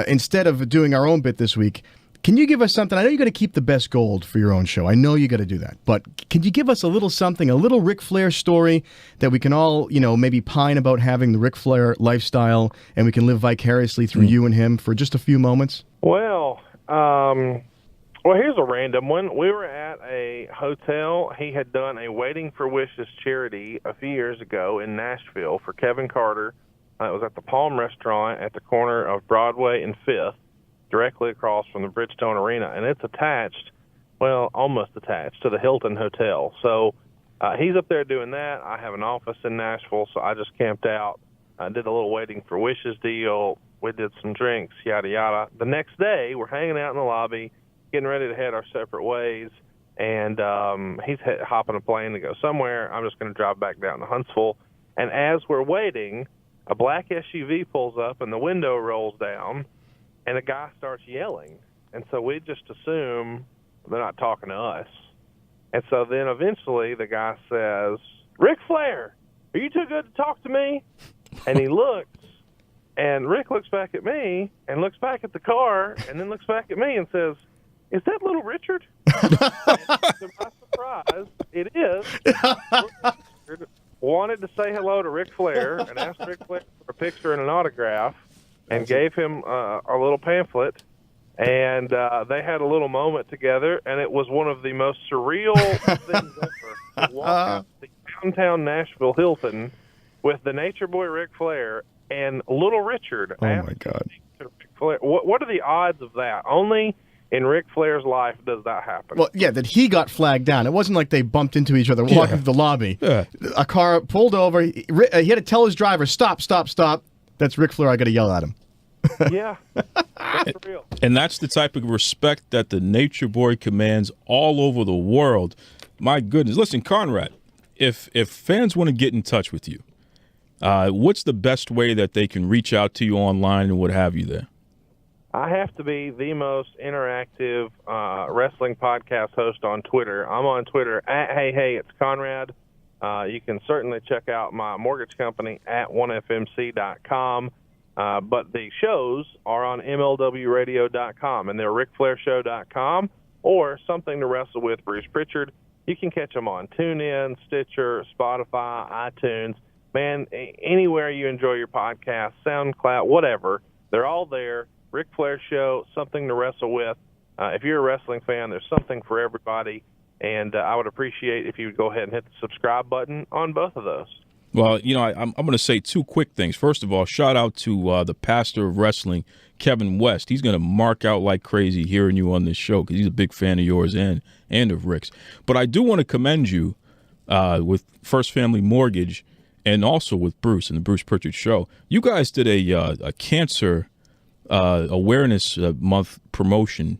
instead of doing our own bit this week, can you give us something? I know you got to keep the best gold for your own show. I know you got to do that. But can you give us a little something, a little Ric Flair story that we can all, maybe pine about having the Ric Flair lifestyle, and we can live vicariously through you and him for just a few moments? Well, here's a random one. We were at a hotel. He had done a Waiting for Wishes charity a few years ago in Nashville for Kevin Carter. It was at the Palm Restaurant at the corner of Broadway and 5th, directly across from the Bridgestone Arena. And it's attached, almost attached, to the Hilton Hotel. So he's up there doing that. I have an office in Nashville, so I just camped out. I did a little Waiting for Wishes deal. We did some drinks, yada, yada. The next day, we're hanging out in the lobby, getting ready to head our separate ways, and he's hopping a plane to go somewhere. I'm just going to drive back down to Huntsville. And as we're waiting, a black SUV pulls up, and the window rolls down, and a guy starts yelling. And so we just assume they're not talking to us. And so then eventually the guy says, Ric Flair, are you too good to talk to me? And he looks, and Rick looks back at me and looks back at the car and then looks back at me and says, is that little Richard? And to my surprise, it is. Richard wanted to say hello to Ric Flair and asked Ric Flair for a picture and an autograph and gave him a little pamphlet. And they had a little moment together, and it was one of the most surreal things ever. To walk out the downtown Nashville Hilton with the Nature Boy Ric Flair and little Richard. Oh, my God. Ric Flair. What are the odds of that? Only in Ric Flair's life does that happen. Well, yeah, that he got flagged down. It wasn't like they bumped into each other walking through the lobby. Yeah. A car pulled over. He had to tell his driver, stop, stop, stop. That's Ric Flair. I got to yell at him. Yeah, that's real. And that's the type of respect that the Nature Boy commands all over the world. My goodness. Listen, Conrad, if fans want to get in touch with you, what's the best way that they can reach out to you online and what have you there? I have to be the most interactive wrestling podcast host on Twitter. I'm on Twitter at Hey, it's Conrad. You can certainly check out my mortgage company at 1fmc.com. But the shows are on MLWradio.com, and they're RicFlairShow.com or Something to Wrestle with Bruce Prichard. You can catch them on TuneIn, Stitcher, Spotify, iTunes. Man, anywhere you enjoy your podcast, SoundCloud, whatever, they're all there. Ric Flair Show, Something to Wrestle with. If you're a wrestling fan, there's something for everybody, and I would appreciate if you would go ahead and hit the subscribe button on both of those. Well, you know, I'm going to say two quick things. First of all, shout out to the pastor of wrestling, Kevin West. He's going to mark out like crazy hearing you on this show because he's a big fan of yours and of Rick's. But I do want to commend you with First Family Mortgage and also with Bruce and the Bruce Prichard Show. You guys did a cancer awareness month promotion,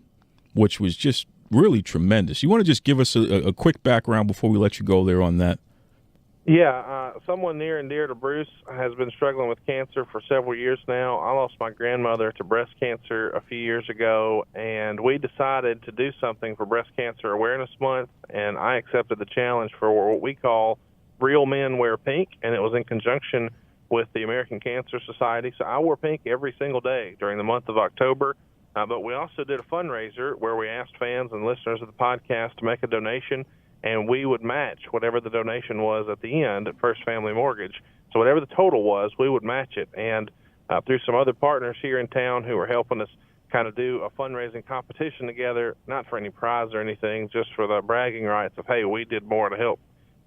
which was just really tremendous. You want to just give us a quick background before we let you go there on that? Yeah, someone near and dear to Bruce has been struggling with cancer for several years now. I lost my grandmother to breast cancer a few years ago, and we decided to do something for Breast Cancer Awareness Month, and I accepted the challenge for what we call Real Men Wear Pink, and it was in conjunction with the American Cancer Society. So I wore pink every single day during the month of October, but we also did a fundraiser where we asked fans and listeners of the podcast to make a donation, and we would match whatever the donation was at the end at First Family Mortgage. So whatever the total was, we would match it. And through some other partners here in town who are helping us kind of do a fundraising competition together, not for any prize or anything, just for the bragging rights of, hey, we did more to help,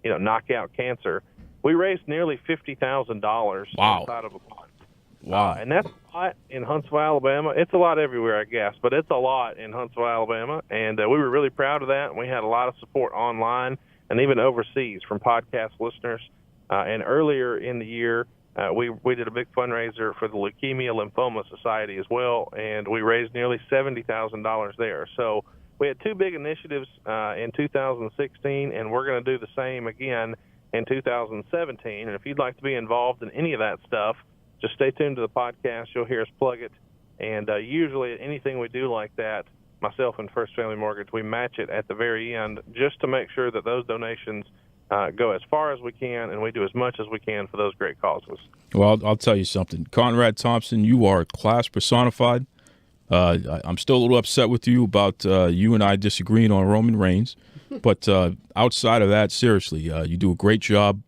knock out cancer. We raised nearly $50,000 inside of a month. Wow. And that's a lot in Huntsville, Alabama. It's a lot everywhere, I guess, but it's a lot in Huntsville, Alabama. And we were really proud of that. And we had a lot of support online and even overseas from podcast listeners. And earlier in the year, we did a big fundraiser for the Leukemia Lymphoma Society as well, and we raised nearly $70,000 there. So we had two big initiatives in 2016, and we're going to do the same again in 2017. And if you'd like to be involved in any of that stuff, just stay tuned to the podcast. You'll hear us plug it. And usually anything we do like that, myself and First Family Mortgage, we match it at the very end just to make sure that those donations go as far as we can, and we do as much as we can for those great causes. Well, I'll tell you something. Conrad Thompson, you are class personified. I'm still a little upset with you about you and I disagreeing on Roman Reigns. But outside of that, seriously, you do a great job.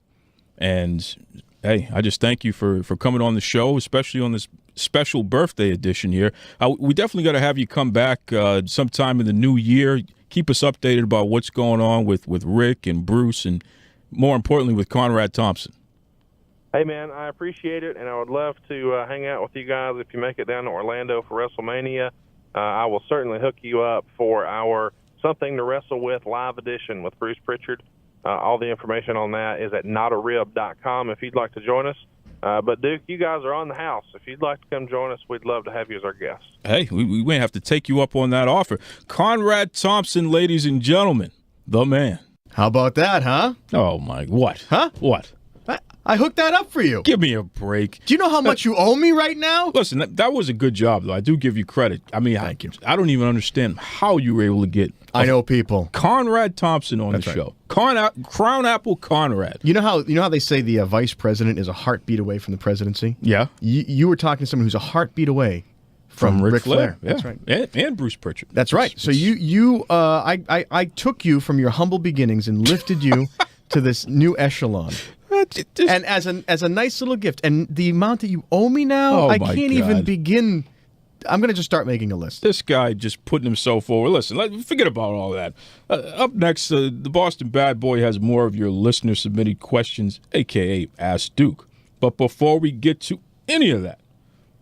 And hey, I just thank you for coming on the show, especially on this special birthday edition here. We definitely got to have you come back sometime in the new year. Keep us updated about what's going on with Rick and Bruce and, more importantly, with Conrad Thompson. Hey, man, I appreciate it, and I would love to hang out with you guys if you make it down to Orlando for WrestleMania. I will certainly hook you up for our Something to Wrestle With live edition with Bruce Prichard. All the information on that is at notarib.com if you'd like to join us. But, Duke, you guys are on the house. If you'd like to come join us, we'd love to have you as our guest. Hey, we may have to take you up on that offer. Conrad Thompson, ladies and gentlemen, the man. How about that, huh? Oh, my. What? Huh? What? I hooked that up for you. Give me a break. Do you know how much you owe me right now? Listen, that was a good job, though. I do give you credit. I mean, Thank you. I don't even understand how you were able to get I know people. Conrad Thompson on That's the right. show. Crown Apple Conrad. You know how they say the vice president is a heartbeat away from the presidency? Yeah. You were talking to someone who's a heartbeat away from Ric Flair. Yeah. That's right. And Bruce Prichard. That's right. So I took you from your humble beginnings and lifted you to this new echelon. And as a nice little gift, and the amount that you owe me now, I can't even begin. I'm going to just start making a list. This guy just putting himself forward. Listen, forget about all that. Up next, the Boston Badboy has more of your listener-submitted questions, a.k.a. Ask Duke. But before we get to any of that,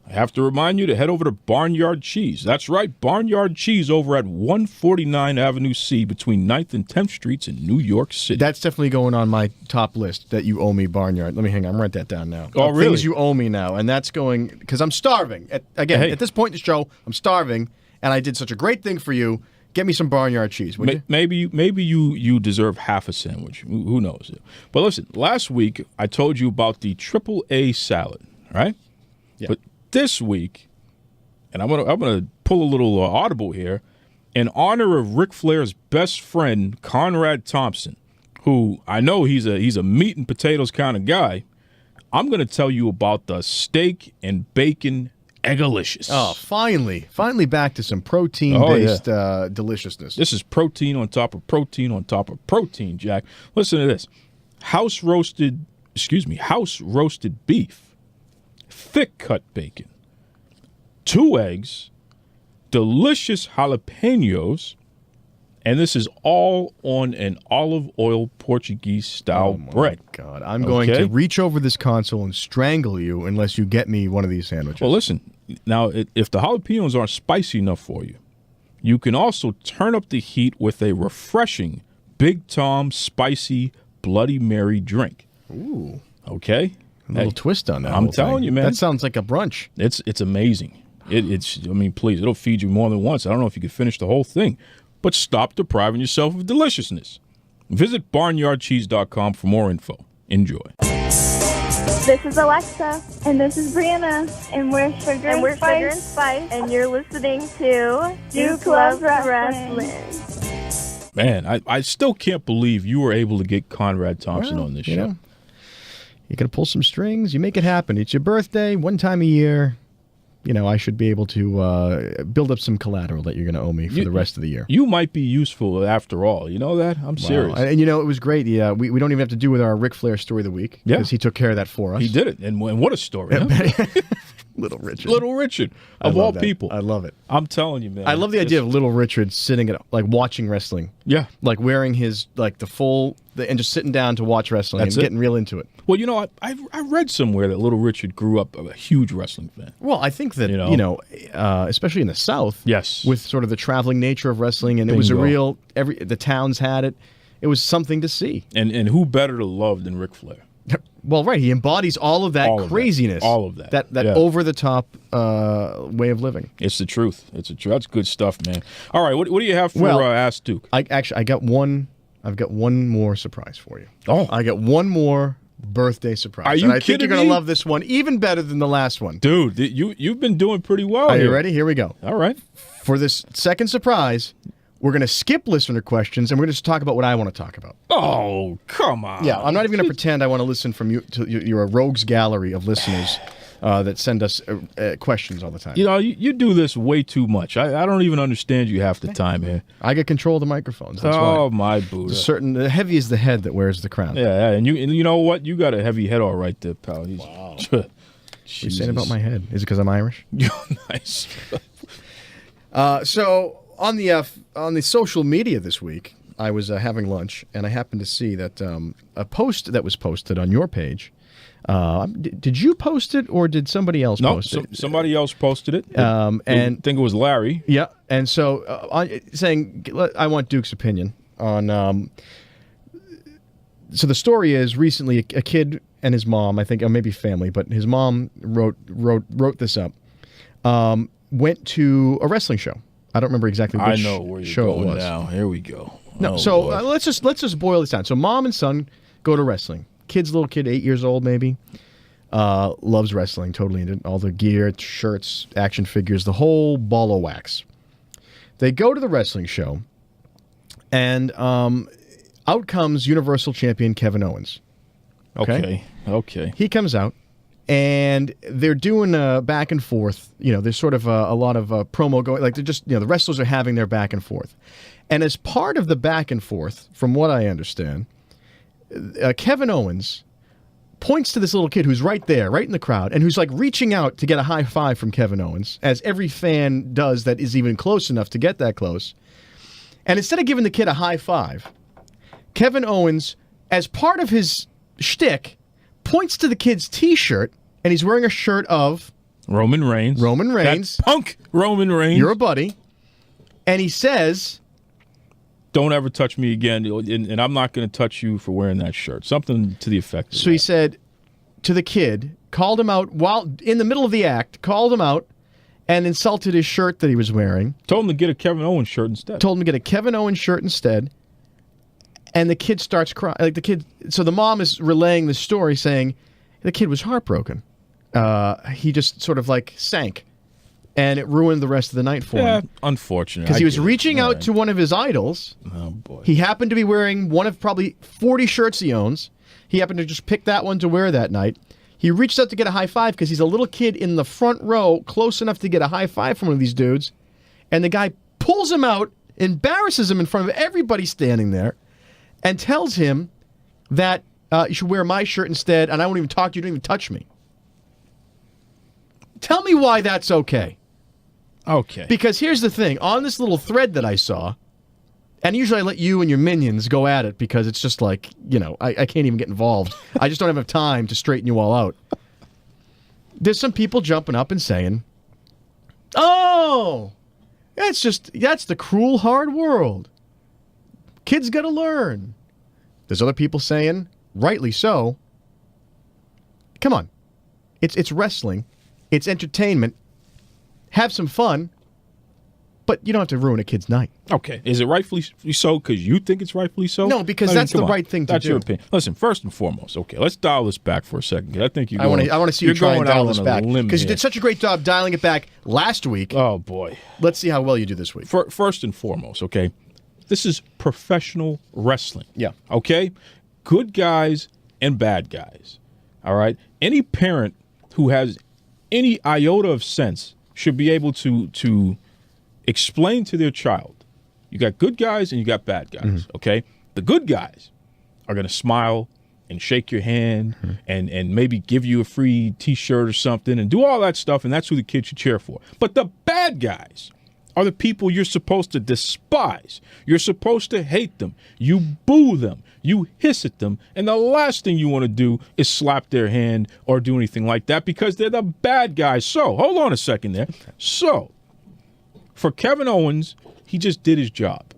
I have to remind you to head over to Barnyard Cheese. That's right, Barnyard Cheese over at 149 Avenue C between 9th and 10th Streets in New York City. That's definitely going on my top list that you owe me, Barnyard. Let me hang on. I'm write that down now. Oh, really? Things you owe me now. And that's going, because I'm starving. At this point in the show, I'm starving, and I did such a great thing for you. Get me some Barnyard Cheese, would you? Maybe you deserve half a sandwich. Who knows? But listen, last week I told you about the AAA salad, right? Yeah. But this week, and I'm gonna pull a little audible here, in honor of Ric Flair's best friend Conrad Thompson, who I know he's a meat and potatoes kind of guy. I'm gonna tell you about the steak and bacon eggalicious. Oh, finally back to some protein-based deliciousness. This is protein on top of protein on top of protein, Jack. Listen to this: house roasted beef, thick cut bacon, 2 eggs, delicious jalapenos, and this is all on an olive oil Portuguese style bread. God, I'm going to reach over this console and strangle you unless you get me one of these sandwiches. Well, listen, now if the jalapenos aren't spicy enough for you, you can also turn up the heat with a refreshing Big Tom spicy Bloody Mary drink. Ooh. Okay? A little twist on that. I'm telling you, man. That sounds like a brunch. It's amazing. It's I mean, please, it'll feed you more than once. I don't know if you could finish the whole thing, but stop depriving yourself of deliciousness. Visit barnyardcheese.com for more info. Enjoy. This is Alexa. And this is Brianna. And we're Sugar and Spice. And you're listening to Duke Loves Wrestling. Man, I still can't believe you were able to get Conrad Thompson on this show. You got to pull some strings. You make it happen. It's your birthday, one time a year. You know, I should be able to build up some collateral that you're going to owe me for the rest of the year. You might be useful after all. You know that? I'm serious. And you know, it was great. Yeah, we don't even have to do with our Ric Flair story of the week because he took care of that for us. He did it. And what a story. Huh? Little Richard. Little Richard, of all people. I love it. I'm telling you, man. I love the idea of Little Richard sitting at, like, watching wrestling. Yeah. Like, wearing his, like, and just sitting down to watch wrestling and getting real into it. Well, you know, I read somewhere that Little Richard grew up a huge wrestling fan. Well, I think that, especially in the South, yes, with sort of the traveling nature of wrestling, and it was a real, the towns had it. It was something to see. And who better to love than Ric Flair? Well, right. He embodies all of that craziness. All of that. That over-the-top way of living. It's the truth. That's good stuff, man. All right, what do you have for Ask Duke? I got one. I've got one more surprise for you. Oh. I got one more birthday surprise. Are you and I kidding think you're going me? to love this one even better than the last one. Dude, you've been doing pretty well Are here. you ready? Here we go. All right. For this second surprise, we're going to skip listener questions, and we're going to just talk about what I want to talk about. Oh, come on. Yeah, I'm not even going to pretend I want to listen from you. You're a rogues gallery of listeners that send us questions all the time. You know, you do this way too much. I don't even understand you half the time here. I get control of the microphones. That's why. My Buddha. The heavy is the head that wears the crown. Yeah, and you know what? You got a heavy head all right there, pal. Wow. What are you saying about my head? Is it because I'm Irish? Nice. So on the social media this week, I was having lunch, and I happened to see that a post that was posted on your page. Did you post it, or did somebody else post it? Somebody else posted it. And I think it was Larry. Yeah, and so saying, I want Duke's opinion on. So the story is, recently a kid and his mom, I think, or maybe family, but his mom wrote this up. Went to a wrestling show. I don't remember exactly which I know where you're show going it was. now. Here we go. No, let's just boil this down. So mom and son go to wrestling. little kid, 8 years old maybe, loves wrestling, totally into all the gear, shirts, action figures, the whole ball of wax. They go to the wrestling show, and out comes Universal Champion Kevin Owens. Okay. He comes out, and they're doing a back and forth. There's sort of a lot of promo going. Like, they're just, the wrestlers are having their back and forth. And as part of the back and forth, from what I understand, Kevin Owens points to this little kid who's right there, right in the crowd, and who's like reaching out to get a high five from Kevin Owens, as every fan does that is even close enough to get that close. And instead of giving the kid a high five, Kevin Owens, as part of his shtick, points to the kid's T-shirt, and he's wearing a shirt of Roman Reigns. That punk Roman Reigns. You're a buddy. And he says, don't ever touch me again, and I'm not going to touch you for wearing that shirt. Something to the effect of so he said to the kid, called him out while in the middle of the act, called him out, and insulted his shirt that he was wearing. Told him to get a Kevin Owens shirt instead. And the kid starts crying. So the mom is relaying the story, saying the kid was heartbroken. He just sort of like sank, and it ruined the rest of the night for him. Unfortunate. Because he was reaching out to one of his idols. Oh, boy. He happened to be wearing one of probably 40 shirts he owns. He happened to just pick that one to wear that night. He reached out to get a high five because he's a little kid in the front row, close enough to get a high five from one of these dudes. And the guy pulls him out, embarrasses him in front of everybody standing there, and tells him that you should wear my shirt instead, and I won't even talk to you, don't even touch me. Tell me why that's okay. Okay. Because here's the thing. On this little thread that I saw, and usually I let you and your minions go at it because it's just like, I can't even get involved. I just don't have enough time to straighten you all out. There's some people jumping up and saying, oh, that's the cruel, hard world. Kids got to learn. There's other people saying, rightly so, come on. It's wrestling. It's entertainment. Have some fun, but you don't have to ruin a kid's night. Okay. Is it rightfully so because you think it's rightfully so? No, because that's the right thing to do. That's your opinion. Listen, first and foremost, okay, let's dial this back for a second. I think I want to see you try and dial this back. Because you did such a great job dialing it back last week. Oh, boy. Let's see how well you do this week. First and foremost, okay, this is professional wrestling. Yeah. Okay? Good guys and bad guys. All right? Any parent who has any iota of sense should be able to explain to their child, you got good guys and you got bad guys, okay? The good guys are going to smile and shake your hand and maybe give you a free T-shirt or something and do all that stuff, and that's who the kid should cheer for. But the bad guys are the people you're supposed to despise. You're supposed to hate them. You boo them. You hiss at them. And the last thing you want to do is slap their hand or do anything like that because they're the bad guys. So, hold on a second there. So, for Kevin Owens, he just did his job,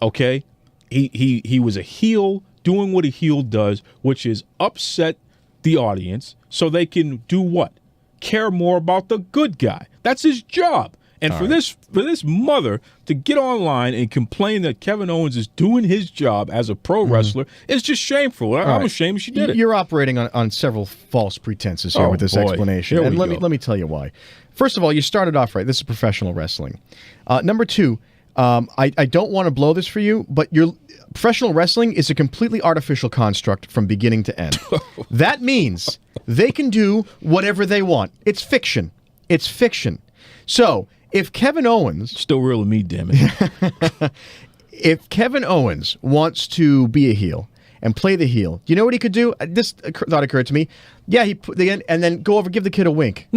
okay? He was a heel doing what a heel does, which is upset the audience so they can do what? Care more about the good guy. That's his job. And for this mother to get online and complain that Kevin Owens is doing his job as a pro wrestler is just shameful. I'm ashamed she did it. You're operating on several false pretenses here with this explanation. And let me tell you why. First of all, you started off right. This is professional wrestling. Number two, I don't want to blow this for you, but professional wrestling is a completely artificial construct from beginning to end. That means they can do whatever they want. It's fiction. It's fiction. So, if Kevin Owens... Still real to me, damn it. If Kevin Owens wants to be a heel and play the heel, you know what he could do? This thought occurred to me. Yeah, and then go over, give the kid a wink.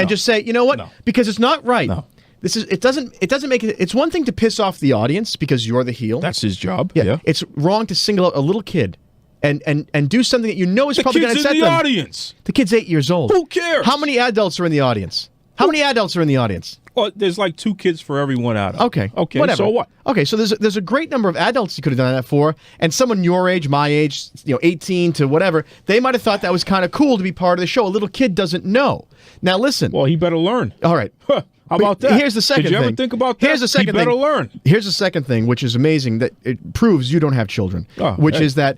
Just say, you know what? No. Because it's not right. No. It doesn't make it. It's one thing to piss off the audience because you're the heel. That's his job. Yeah. It's wrong to single out a little kid and do something that you know is probably going to upset them. The kid's in the audience. The kid's 8 years old. Who cares? How many adults are in the audience? How many adults are in the audience? Well, there's like 2 kids for every 1 adult. Okay. Whatever. So what? Okay, so there's a great number of adults you could have done that for, and someone your age, my age, 18 to whatever, they might have thought that was kind of cool to be part of the show. A little kid doesn't know. Now listen. Well, he better learn. All right. How about that? Here's the second thing. Did you ever think about that? Here's the second you better thing. learn. Here's the second thing, which is amazing, that it proves you don't have children, which is that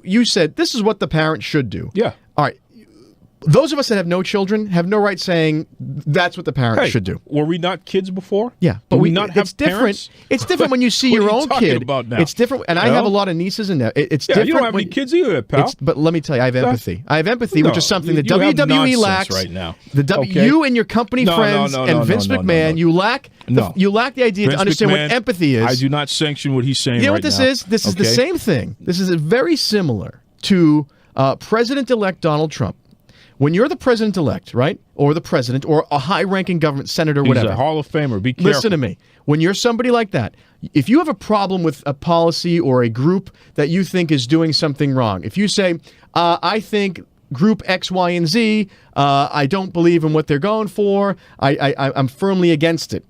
you said this is what the parent should do. Yeah. All right. Those of us that have no children have no right saying that's what the parent should do. Were we not kids before? Yeah, but we not have parents? It's different when you see What your are you own talking kid. about now? It's different, and I have a lot of nieces and it's different. You don't have any kids either, pal. But let me tell you, I have empathy. I have empathy, which is something that you have WWE nonsense lacks right now. You and your company friends and Vince McMahon, you lack the idea to understand what empathy is. I do not sanction what he's saying. You know what this is? This is the same thing. This is very similar to President-elect Donald Trump. When you're the president-elect, right, or the president, or a high-ranking government senator, whatever. He's a Hall of Famer. Be careful. Listen to me. When you're somebody like that, if you have a problem with a policy or a group that you think is doing something wrong, if you say, I think group X, Y, and Z, I don't believe in what they're going for, I'm firmly against it,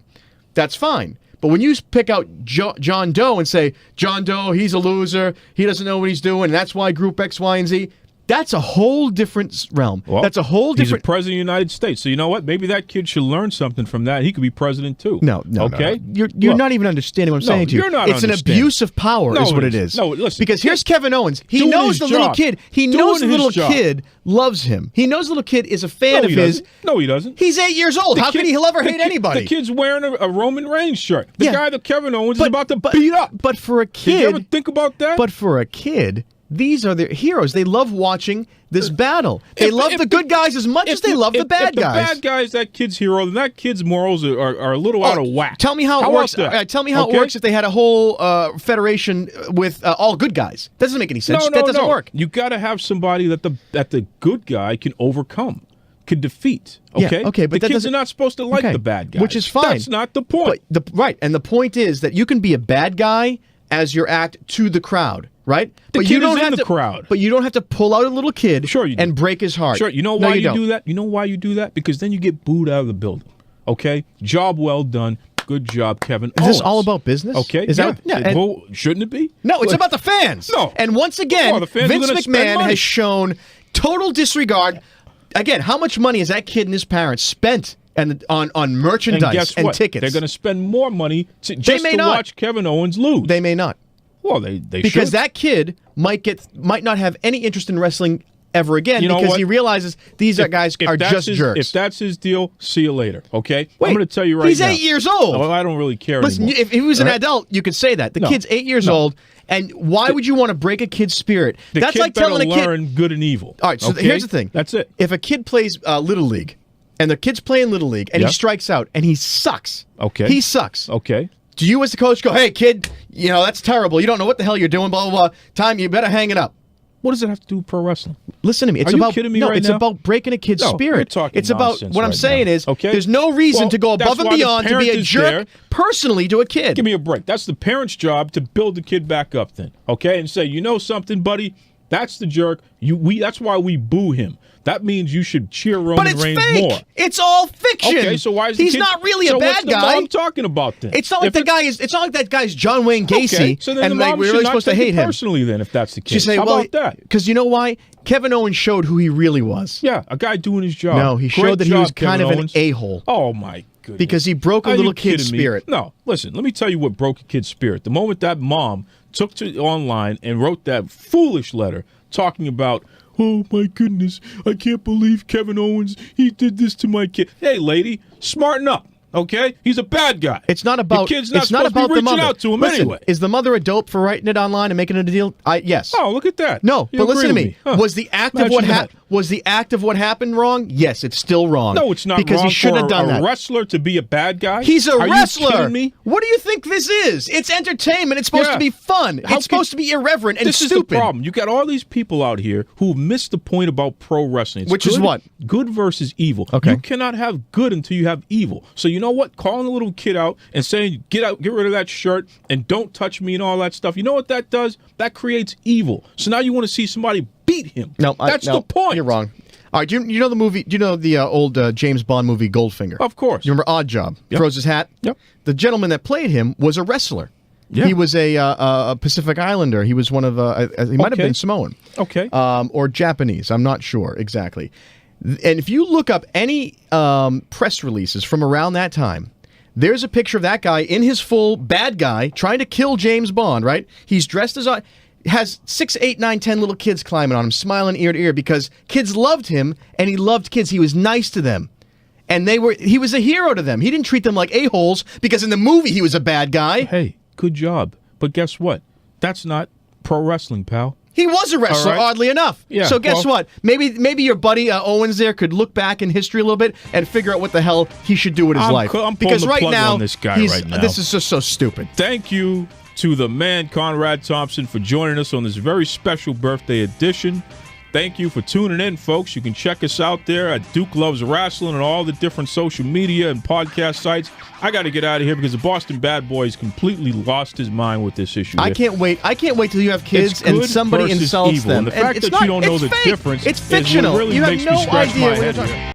that's fine. But when you pick out John Doe and say, John Doe, he's a loser, he doesn't know what he's doing, and that's why group X, Y, and Z, that's a whole different realm. Well, that's a whole different... He's a president of the United States. So you know what? Maybe that kid should learn something from that. He could be president too. No. Okay? You're not even understanding what I'm saying to you. You're not It's an abuse of power is what it is. No, listen. Because here's Kevin Owens. He knows the little kid. He knows the little kid loves him. He knows the little kid is a fan of his. No, he doesn't. He's 8 years old. How can he'll ever hate anybody? The kid's wearing a Roman Reigns shirt. The guy that Kevin Owens is about to beat up. But for a kid... Did you ever think about that? But for a kid... These are their heroes. They love watching this battle. They love the good guys as much as they love the bad guys. If the bad guy is that kid's hero, then that kid's morals are a little out of whack. Tell me how it works. Tell me how it works if they had a whole federation with all good guys. That doesn't make any sense. That doesn't work. You got to have somebody that the good guy can overcome, can defeat. Okay, yeah, okay, but the kids are not supposed to like the bad guys, which is fine. That's not the point. Right, and the point is that you can be a bad guy as your act to the crowd. Right? But you don't have the crowd. But you don't have to pull out a little kid and break his heart. Sure. You know why you do that? You know why you do that? Because then you get booed out of the building. Okay? Job well done. Good job, Kevin Owens. Is this all about business? Okay. Well, shouldn't it be? No, it's about the fans. No. And once again, Vince McMahon has shown total disregard. Again, how much money has that kid and his parents spent on merchandise and tickets? They're going to spend more money to watch Kevin Owens lose. They may not. Well, they because that kid might not have any interest in wrestling ever again because he realizes these guys are just jerks. If that's his deal, see you later. Okay, I'm going to tell you right now. He's 8 years old. Well, I don't really care. Listen, anymore. if he was an adult, you could say that. The kid's 8 years old, and why would you want to break a kid's spirit? That's kid like telling a kid learn good and evil. All right, so here's the thing. That's it. If a kid plays Little League, and the kid's playing Little League, and he strikes out, and he sucks. Okay, he sucks. Okay. Do you as the coach go, hey, kid, that's terrible. You don't know what the hell you're doing, blah, blah, blah. Time, you better hang it up. What does it have to do with pro wrestling? Listen to me. It's Are about, you kidding me no, right it's now? about breaking a kid's spirit. It's about, what I'm saying is, there's no reason to go above and beyond to be a jerk personally to a kid. Give me a break. That's the parent's job to build the kid back up then, okay? And say, you know something, buddy? That's the jerk. That's why we boo him. That means you should cheer Roman Reigns more. It's all fiction. Okay, so why is he's not really a bad guy? So I'm talking about then. It's not like It's not like that guy's John Wayne Gacy. Okay, so then and the mom we're should really not supposed to take hate it him personally. Then, if that's the case, How about that? Because you know why? Kevin Owens showed who he really was. Yeah, a guy doing his job. No, he showed that he was kind of an a-hole. Oh my goodness! Because he broke a little kid's spirit. No, listen. Let me tell you what broke a kid's spirit. The moment that mom took to online and wrote that foolish letter talking about, oh my goodness, I can't believe Kevin Owens, he did this to my kid. Hey lady, smarten up. Okay? He's a bad guy. It's not about the kid's not it's not supposed about to be the reaching mother. out to him Listen, anyway. Is the mother a dope for writing it online and making it a deal? Yes. Oh, look at that. No, You but listen to agree me. with Huh. Was the act of what happened wrong? Yes, it's still wrong. No, it's not because wrong he shouldn't have for done a that. wrestler to be a bad guy. He's a wrestler. Are you kidding me? What do you think this is? It's entertainment. It's supposed to be fun. It's supposed to be irreverent and this stupid. This is the problem. You got all these people out here who missed the point about pro wrestling. It's Which is what? Good versus evil. Okay. You cannot have good until you have evil. So you know what? Calling a little kid out and saying, get rid of that shirt and don't touch me and all that stuff. You know what that does? That creates evil. So now you want to see somebody beat him. That's the point. You're wrong. All right, do you know the movie? Do you know the old James Bond movie Goldfinger? Of course. You remember Odd Job? Yep. Throws his hat. Yep. The gentleman that played him was a wrestler. Yeah. He was a Pacific Islander. He was one of he might have been Samoan. Okay. Or Japanese. I'm not sure exactly. And if you look up any press releases from around that time, there's a picture of that guy in his full bad guy trying to kill James Bond, right? He's dressed as has 6, 8, 9, 10 little kids climbing on him, smiling ear to ear because kids loved him and he loved kids. He was nice to them. And he was a hero to them. He didn't treat them like a-holes because in the movie he was a bad guy. Hey, good job. But guess what? That's not pro wrestling, pal. He was a wrestler, All right. oddly enough. Yeah, so guess what? Maybe your buddy Owens there could look back in history a little bit and figure out what the hell he should do with his life. I'm because pulling the right plug now, on this guy right now. This is just so stupid. Thank you to the man, Conrad Thompson, for joining us on this very special birthday edition. Thank you for tuning in, folks. You can check us out there at Duke Loves Wrestling and all the different social media and podcast sites. I got to get out of here because the Boston Badboy has completely lost his mind with this issue. I can't wait till you have kids and somebody insults evil. them. And the fact that you don't know the difference it's fictional. is what really you makes have no me scratch idea my what you're head talking here.